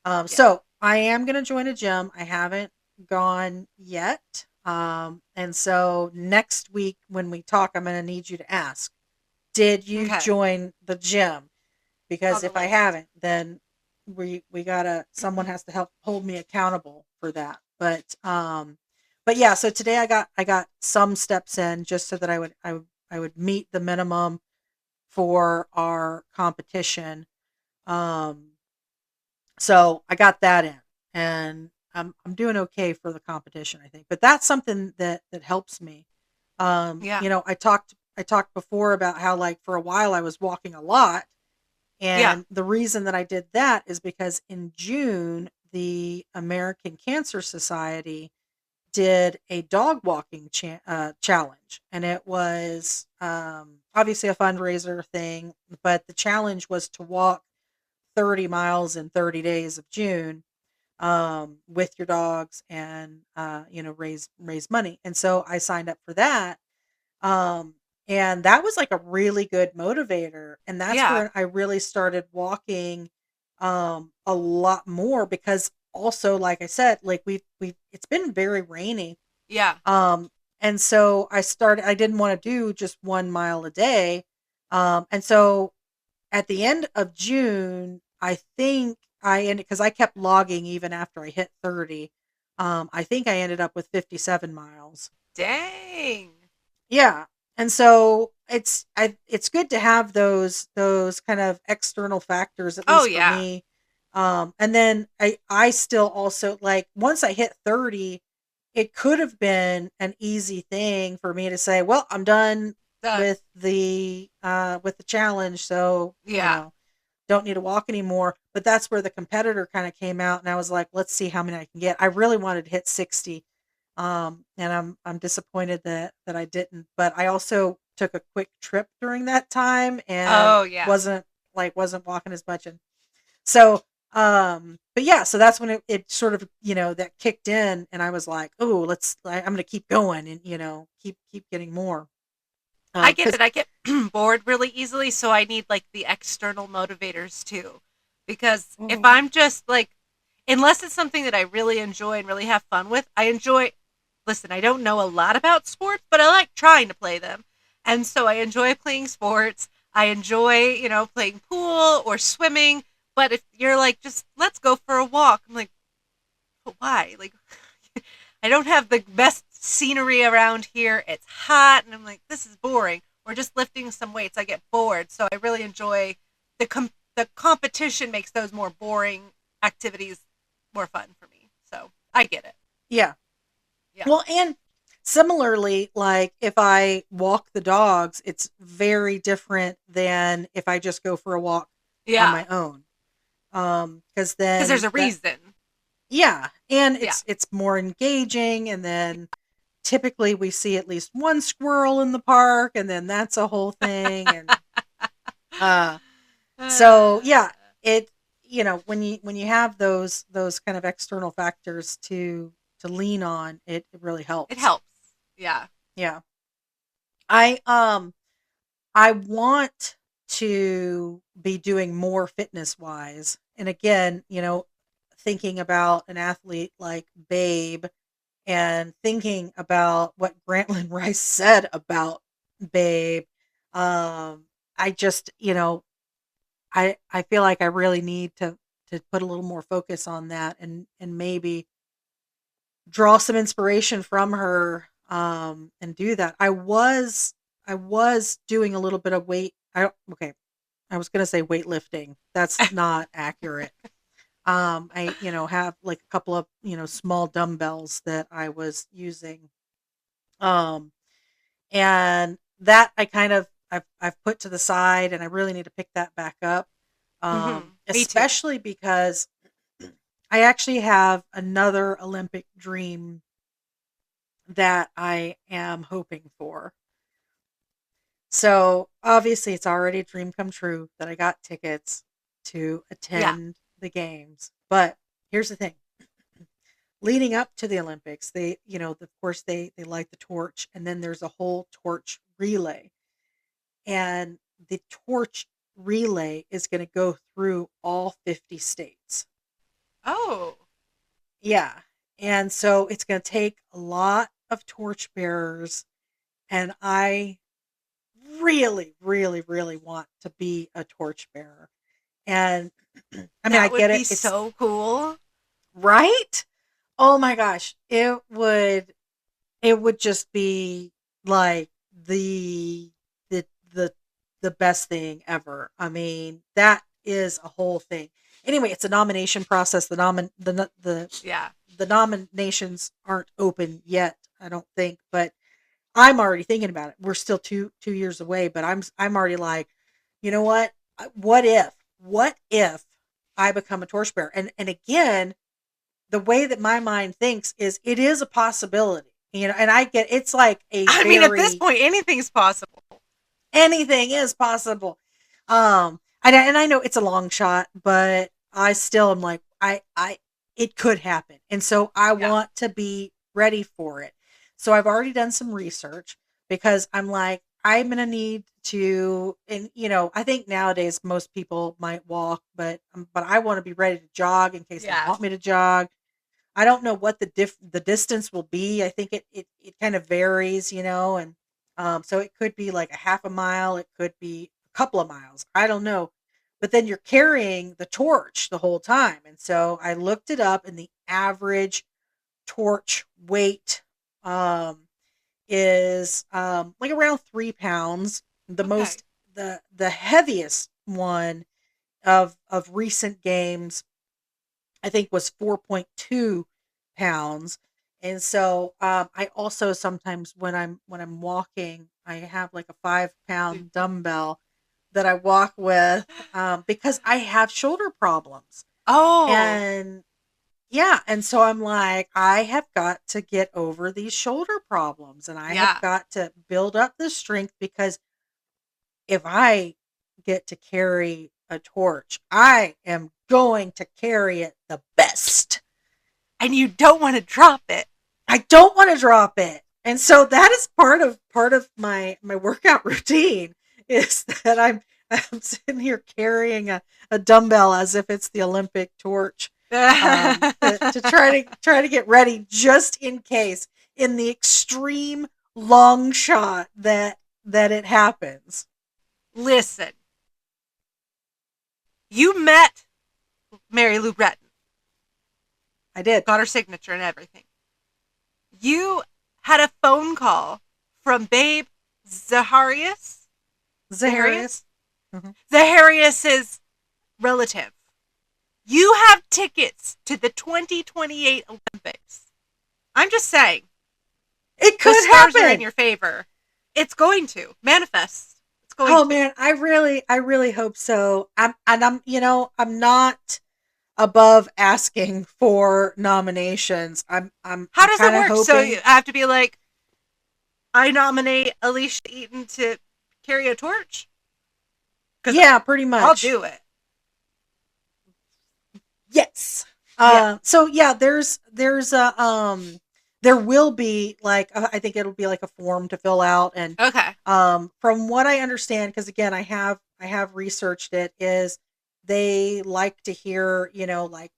B: Yeah.
A: So I am gonna join a gym. I haven't gone yet. And so next week when we talk, I'm gonna need you to ask, did you
B: Okay.
A: join the gym? Because
B: On the
A: if I
B: list.
A: haven't, then we gotta someone has to help hold me accountable for that. But yeah, so today I got some steps in just so that I would meet the minimum for our competition. Um, so I got that in, and I'm doing okay for the competition, I think. But that's something that helps me.
B: Yeah.
A: I talked before about how, like, for a while I was walking a lot,
B: Yeah.
A: and the reason that I did that is because in June the American Cancer Society did a dog walking challenge, and it was, obviously a fundraiser thing, but the challenge was to walk 30 miles in 30 days of June, with your dogs, and raise money. And so I signed up for that. Um, and that was like a really good motivator. And that's
B: Yeah.
A: where I really started walking a lot more because also, like I said, like we it's been very rainy.
B: Yeah.
A: Um, and so I didn't want to do just 1 mile a day. And so at the end of June, I think I ended because I kept logging even after I hit 30. I think I ended up with 57 miles.
B: Dang.
A: Yeah. And so it's good to have those kind of external factors, at
B: Oh
A: least for
B: yeah.
A: me. And then I still also, like, once I hit 30, it could have been an easy thing for me to say, well, I'm done
B: Done.
A: with the challenge, so
B: Yeah.
A: don't need to walk anymore. But that's where the competitor kind of came out, and I was like, let's see how many I can get. I really wanted to hit 60, and I'm disappointed that I didn't. But I also took a quick trip during that time and
B: Oh yeah.
A: wasn't walking as much, and so but yeah, so that's when it sort of that kicked in, and I was like, oh, I'm gonna keep going and keep getting more.
B: I get
A: Because
B: it. I get bored really easily, so I need like the external motivators too. Because if I'm just like, unless it's something that I really enjoy and really have fun with, listen, I don't know a lot about sports, but I like trying to play them. And so I enjoy playing sports. I enjoy, playing pool or swimming. But if you're like, just let's go for a walk, I'm like, but why? Like, I don't have the best scenery around here. It's hot, and I'm like, this is boring. Or just lifting some weights, I get bored. So I really enjoy the competition makes those more boring activities more fun for me. So I get it.
A: yeah.
B: Yeah.
A: Well, and Similarly, like if I walk the dogs, it's very different than if I just go for a walk on
B: Yeah.
A: my own. Because
B: Because there's
A: then
B: a
A: that,
B: reason.
A: yeah, and
B: Yeah.
A: it's more engaging, and then typically we see at least one squirrel in the park, and then that's a whole thing, and uh, so
B: Uh,
A: yeah, it when you have those kind of external factors to lean on, it really
B: it
A: helps.
B: helps. Yeah.
A: Yeah, I want to be doing more fitness wise, and again, thinking about an athlete like Babe and thinking about what Grantland Rice said about Babe, I just, I feel like I really need to put a little more focus on that, and maybe draw some inspiration from her, and do that. I was doing a little bit of okay, I was going to say weightlifting. That's not accurate. I, have like a couple of, small dumbbells that I was using. Um, and that I've put to the side, and I really need to pick that back up.
B: Me too.
A: Especially because I actually have another Olympic dream that I am hoping for. So obviously, it's already a dream come true that I got tickets to
B: Yeah.
A: attend the games. But here's the thing: leading up to the Olympics, of course, they light the torch, and then there's a whole torch relay, and the torch relay is going to go through all 50 states.
B: Oh.
A: Yeah, and so it's going to take a lot of torch bearers, and I really, really, really want to be a torchbearer. And I mean, I
B: That would
A: get
B: be
A: it. It's
B: so cool.
A: right. Oh my gosh, it would just be like the the the best thing ever. I mean, that is a whole thing. Anyway, it's a nomination process.
B: Yeah.
A: The nominations aren't open yet, I don't think, but I'm already thinking about it. We're still two years away, but I'm already like, you know what? What if? What if I become a torchbearer? And again, the way that my mind thinks is it is a possibility. And I get it's like a
B: I mean, at this
A: very
B: point, anything's possible.
A: anything is possible. And I know it's a long shot, but I still am like I it could happen, and so I
B: Yeah.
A: want to be ready for it. So I've already done some research because I'm like I'm gonna need to, and I think nowadays most people might walk, but I want to be ready to jog in case they
B: Yeah.
A: want me to jog. I don't know what the distance will be. I think it kind of varies, and so it could be like a half a mile, it could be a couple of miles. I don't know. But then you're carrying the torch the whole time. And so I looked it up, and the average torch weight is like around 3 pounds. The
B: Okay.
A: most the heaviest one of recent games I think was 4.2 pounds. And so I also sometimes when I'm walking, I have like a 5 pound dumbbell that I walk with, because I have shoulder problems.
B: Oh.
A: And yeah, and so I'm like, I have got to get over these shoulder problems, and I have
B: Yeah.
A: got to build up the strength, because if I get to carry a torch, I am going to carry it the best.
B: And you don't want to drop it.
A: I don't want to drop it. And so that is part of my workout routine, is that I'm sitting here carrying a dumbbell as if it's the Olympic torch, to try to get ready, just in case, in the extreme long shot that it happens.
B: Listen, you met Mary Lou Retton,
A: I did.
B: got her signature and everything. You had a phone call from Babe Zaharias. Zaharias?
A: Zaharias. Mhm.
B: Zaharias' relative. You have tickets to the 2028 Olympics. I'm just saying,
A: It
B: The
A: could
B: stars are in
A: happen.
B: your favor. It's going to manifest. It's going
A: Oh
B: to.
A: man, I really hope so. I'm not above asking for nominations.
B: How
A: I'm
B: does it
A: kind of
B: work? So you
A: hoping.
B: have to be like, I nominate Alicia Eaton to carry a torch because
A: Yeah, pretty
B: I'll
A: much.
B: do it.
A: Yes.
B: Yeah.
A: So yeah, there's a there will be like I think it'll be like a form to fill out, and
B: Okay.
A: from what I understand, because again I have researched it, is they like to hear, like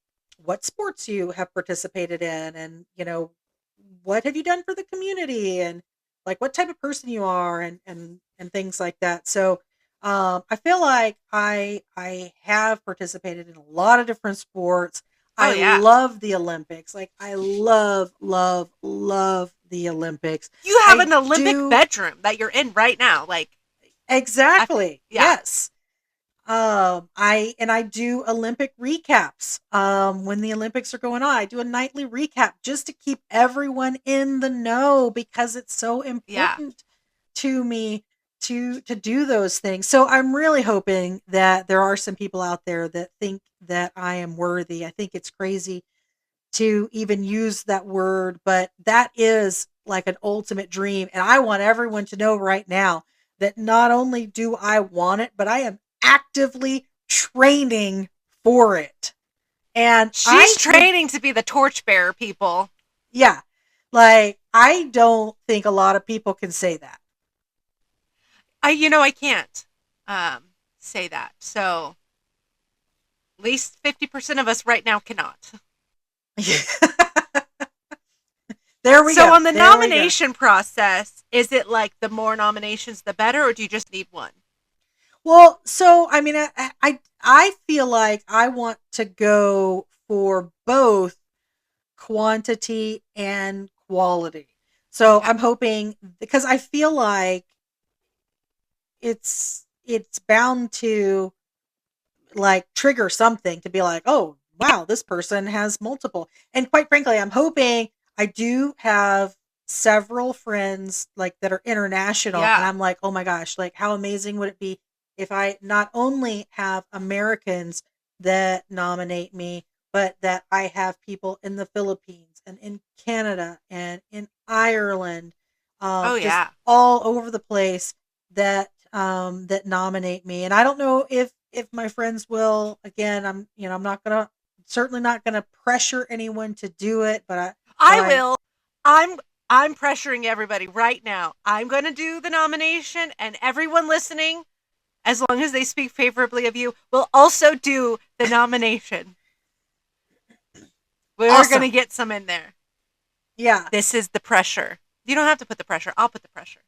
A: what sports you have participated in, and what have you done for the community, and like what type of person you are, and things like that. So I feel like I have participated in a lot of different sports.
B: Oh
A: I
B: yeah.
A: love the Olympics. Like I love, love, love the Olympics.
B: You have
A: I
B: an Olympic
A: do
B: bedroom that you're in right now. Like I.
A: exactly.
B: Yeah.
A: Yes. I do Olympic recaps. When the Olympics are going on, I do a nightly recap just to keep everyone in the know because it's so
B: Yeah.
A: important to me to do those things. So I'm really hoping that there are some people out there that think that I am worthy. I think it's crazy to even use that word, but that is like an ultimate dream. And I want everyone to know right now that not only do I want it, but I am actively training for it. And
B: She's
A: I think,
B: training to be the torchbearer, people.
A: yeah, like I don't think a lot of people can say that.
B: I can't say that. So at least 50% of us right now cannot.
A: There we
B: So
A: go.
B: on the
A: There we go.
B: nomination process, is it like the more nominations the better, or do you just need one?
A: Well, so I mean, I feel like I want to go for both quantity and quality. So
B: Okay.
A: I'm hoping because I feel like it's bound to like trigger something to be like, "Oh, wow, this person has multiple." And quite frankly, I'm hoping I do have several friends like that are international and
B: Yeah.
A: I'm like, "Oh my gosh, like how amazing would it be if I not only have Americans that nominate me, but that I have people in the Philippines and in Canada and in Ireland,
B: Oh
A: just
B: yeah.
A: all over the place that nominate me. And I don't know if my friends will. Again, I'm not gonna certainly not gonna pressure anyone to do it, but
B: I
A: I
B: will. I'm I'm pressuring everybody right now. I'm going to do the nomination, and everyone listening, as long as they speak favorably of you, will also do the nomination. We're going to
A: awesome.
B: get some in there.
A: Yeah.
B: This is the pressure. You don't have to put the pressure. I'll put the pressure.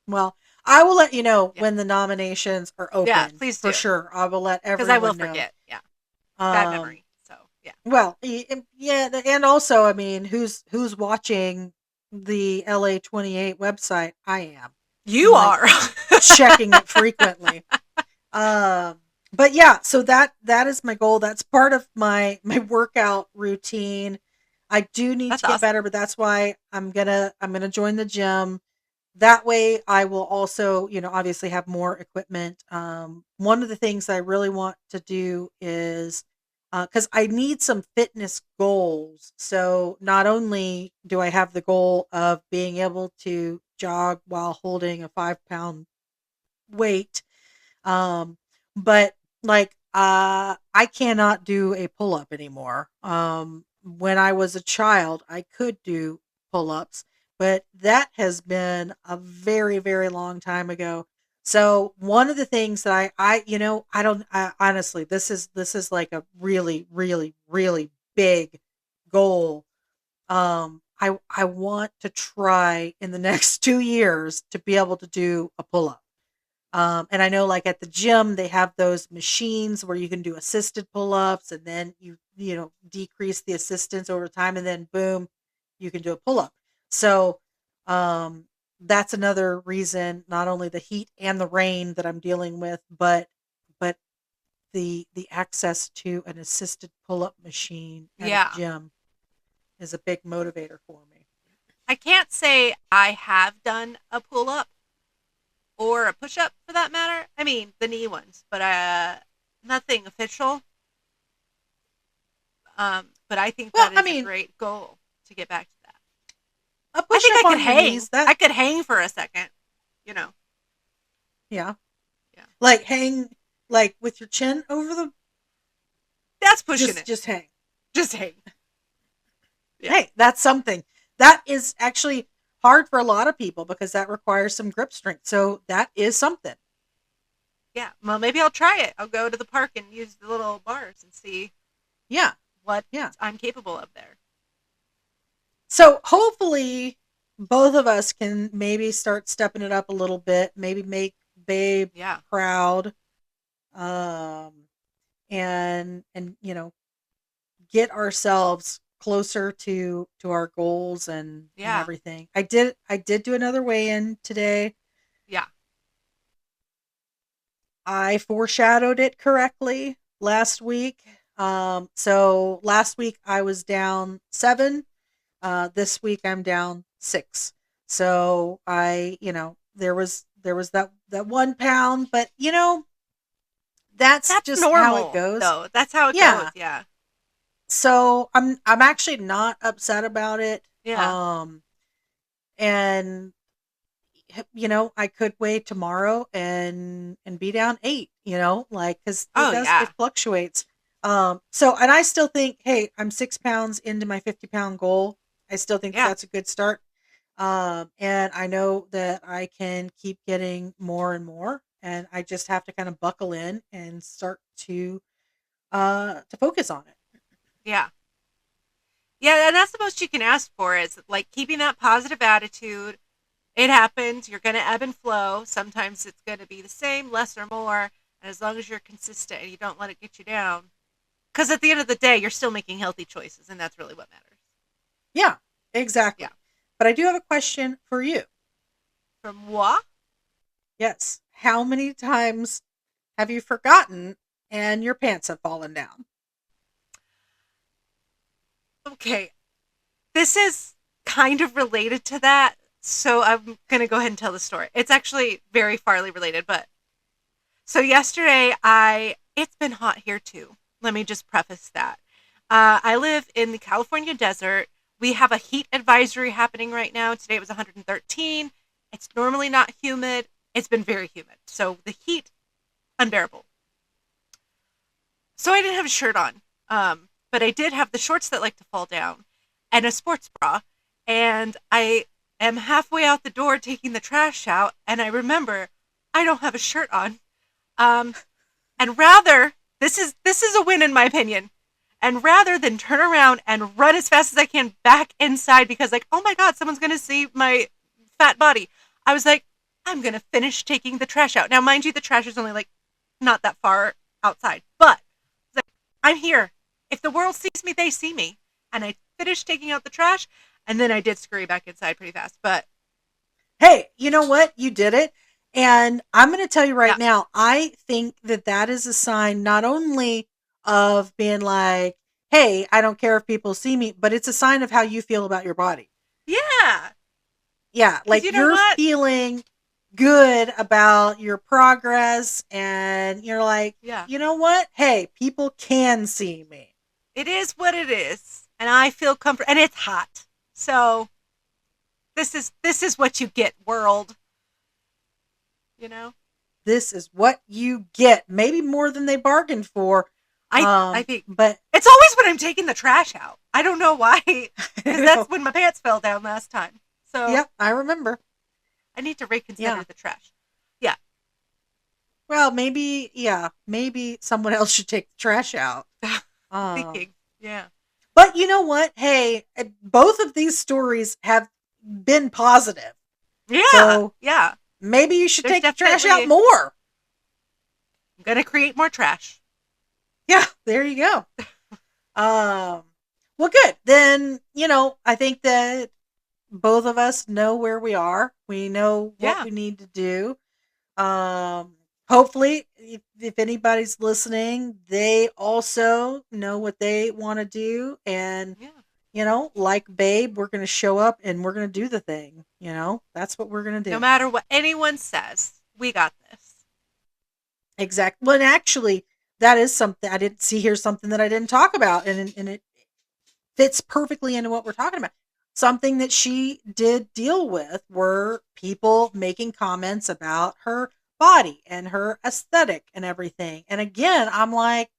A: Well, I will let you know
B: Yeah.
A: when the nominations are
B: Yeah,
A: open
B: please
A: for
B: do.
A: sure. I will let
B: Because I will
A: everyone know.
B: forget. Yeah. Bad
A: Um,
B: memory. So, yeah.
A: well, yeah, and also, I mean, who's watching the LA 28 website? I am.
B: You
A: I'm like
B: are.
A: checking it frequently. But yeah, so that is my goal. That's part of my workout routine. I do need
B: That's
A: to get
B: awesome.
A: better, but that's why I'm gonna join the gym. That way I will also, obviously have more equipment. One of the things I really want to do is because I need some fitness goals. So not only do I have the goal of being able to jog while holding a 5 pound weight, um, but like I cannot do a pull up anymore. When I was a child, I could do pull ups, but that has been a very, very long time ago. So one of the things that I don't honestly, this is like a really, really, really big goal. I want to try in the next 2 years to be able to do a pull up. And I know like at the gym, they have those machines where you can do assisted pull-ups and then decrease the assistance over time and then boom, you can do a pull-up. So, that's another reason, not only the heat and the rain that I'm dealing with, but the access to an assisted pull-up machine at a
B: Yeah.
A: gym is a big motivator for me.
B: I can't say I have done a pull up or a push up for that matter. I mean, the knee ones, but nothing official. But I think
A: Well,
B: that
A: I
B: is a
A: mean,
B: great goal to get back to that.
A: a
B: I
A: push
B: think
A: up
B: I could
A: on your
B: hang.
A: knees, that,
B: I could hang for a second. You know.
A: yeah.
B: Yeah.
A: Like hang, like with your chin over the,
B: That's pushing it.
A: just hang.
B: Just hang. Yeah.
A: Hey, that's something. That is actually hard for a lot of people because that requires some grip strength. So that is something.
B: Yeah. Well, maybe I'll try it. I'll go to the park and use the little bars and see
A: Yeah.
B: what
A: Yeah.
B: I'm capable of there.
A: So hopefully both of us can maybe start stepping it up a little bit, maybe make Babe
B: Yeah.
A: proud. Um and get ourselves closer to our goals and
B: Yeah.
A: everything. I did do another weigh in today.
B: Yeah.
A: I foreshadowed it correctly last week. So last week I was down 7. This week I'm down 6. So there was that 1 pound, but that's
B: That's
A: just how it
B: normal,
A: goes.
B: though. That's how it goes.
A: Yeah.
B: Yeah.
A: So I'm actually not upset about it.
B: Yeah.
A: And I could wait tomorrow and be down 8, like cuz
B: Oh,
A: it
B: yeah.
A: fluctuates. So and I still think, hey, I'm 6 pounds into my 50-pound goal. I still think
B: Yeah.
A: that's a good start. And I know that I can keep getting more and more, and I just have to kind of buckle in and start to focus on it.
B: Yeah. Yeah. And that's the most you can ask for is like keeping that positive attitude. It happens. You're going to ebb and flow. Sometimes it's going to be the same, less or more. And as long as you're consistent and you don't let it get you down, because at the end of the day, you're still making healthy choices, and that's really what matters.
A: Yeah, exactly.
B: Yeah.
A: But I do have a question for you.
B: From moi?
A: Yes. How many times have you forgotten and your pants have fallen down?
B: Okay. This is kind of related to that. So I'm going to go ahead and tell the story. It's actually very farly related, but so yesterday it's been hot here too. Let me just preface that. I live in the California desert. We have a heat advisory happening right now. Today it was 113. It's normally not humid. It's been very humid. So the heat, unbearable. So I didn't have a shirt on. But I did have the shorts that like to fall down and a sports bra. And I am halfway out the door taking the trash out, and I remember I don't have a shirt on. Um, and rather, this is a win in my opinion. And rather than turn around and run as fast as I can back inside because like, oh my god, someone's gonna see my fat body, I was like, I'm gonna finish taking the trash out. Now, mind you, the trash is only like not that far outside, but like, I'm here. If the world sees me, they see me. And I finished taking out the trash, and then I did scurry back inside pretty fast. But
A: Hey, you know what? You did it. And I'm going to tell you right
B: yeah,
A: now, I think that that is a sign not only of being like, hey, I don't care if people see me, but it's a sign of how you feel about your body.
B: yeah,
A: Yeah,
B: because
A: like
B: you know
A: you're
B: what?
A: feeling good about your progress, and you're like,
B: Yeah,
A: you know what? Hey, people can see me.
B: it is what it is, and I feel comfort, and it's hot. So this is what you get, world. You know,
A: This is what you get. Maybe more than they bargained for.
B: I think
A: But
B: it's always when I'm taking the trash out. I don't know why, because
A: you
B: that's
A: know,
B: when my pants fell down last time. So
A: yep, I remember.
B: I need to reconsider
A: Yeah.
B: the trash. Yeah,
A: Well, maybe, yeah, maybe someone else should take the trash out. Um,
B: thinking. Yeah,
A: but you know what? Hey, both of these stories have been positive.
B: yeah,
A: So
B: yeah.
A: maybe you should
B: There's
A: take the trash out
B: definitely.
A: more.
B: I'm gonna create more trash.
A: Yeah, there you go. Um, well, good. Then, I think that both of us know where we are. We know what
B: Yeah,
A: we need to do. Um, Hopefully, if anybody's listening, they also know what they want to do, and
B: yeah.
A: like Babe, we're going to show up and we're going to do the thing. That's what we're going to
B: No
A: do.
B: matter what anyone says, we got this.
A: Exactly. Well, and actually, that is something I didn't see here, something that I didn't talk about. And it fits perfectly into what we're talking about. Something that she did deal with were people making comments about her body and her aesthetic and everything. And again, I'm like,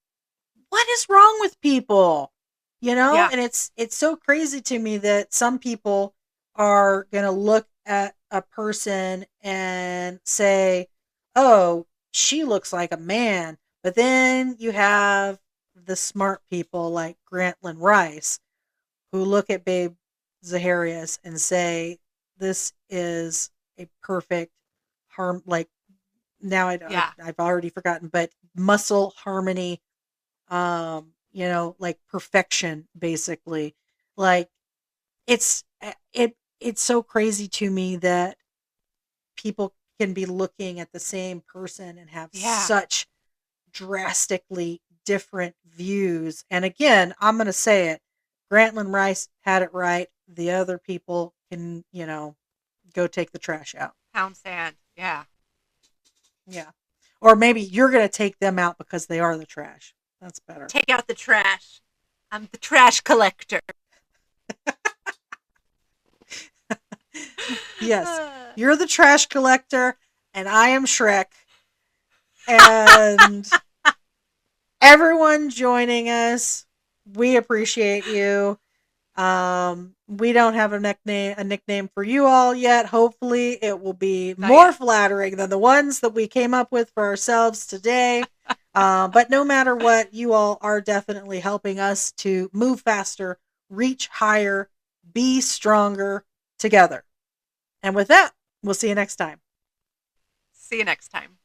A: what is wrong with people?
B: Yeah.
A: And it's so crazy to me that some people are going to look at a person and say, "Oh, she looks like a man." But then you have the smart people like Grantland Rice who look at Babe Zaharias and say, "This is a perfect harm." Like now,
B: Yeah.
A: I've already forgotten, but muscle harmony, like perfection, basically. Like it's so crazy to me that people can be looking at the same person and have
B: Yeah.
A: such drastically different views. And again, I'm going to say it. Grantland Rice had it right. The other people can, go take the trash out.
B: Pound sand. Yeah.
A: Yeah. Or maybe you're going to take them out because they are the trash. That's better.
B: Take out the trash. I'm the trash collector.
A: Yes. You're the trash collector and I am Shrek. And everyone joining us, we appreciate you. We don't have a nickname for you all yet. Hopefully it will be more flattering than the ones that we came up with for ourselves today. But no matter what, you all are definitely helping us to move faster, reach higher, be stronger together. And with that, we'll see you next time.
B: See you next time.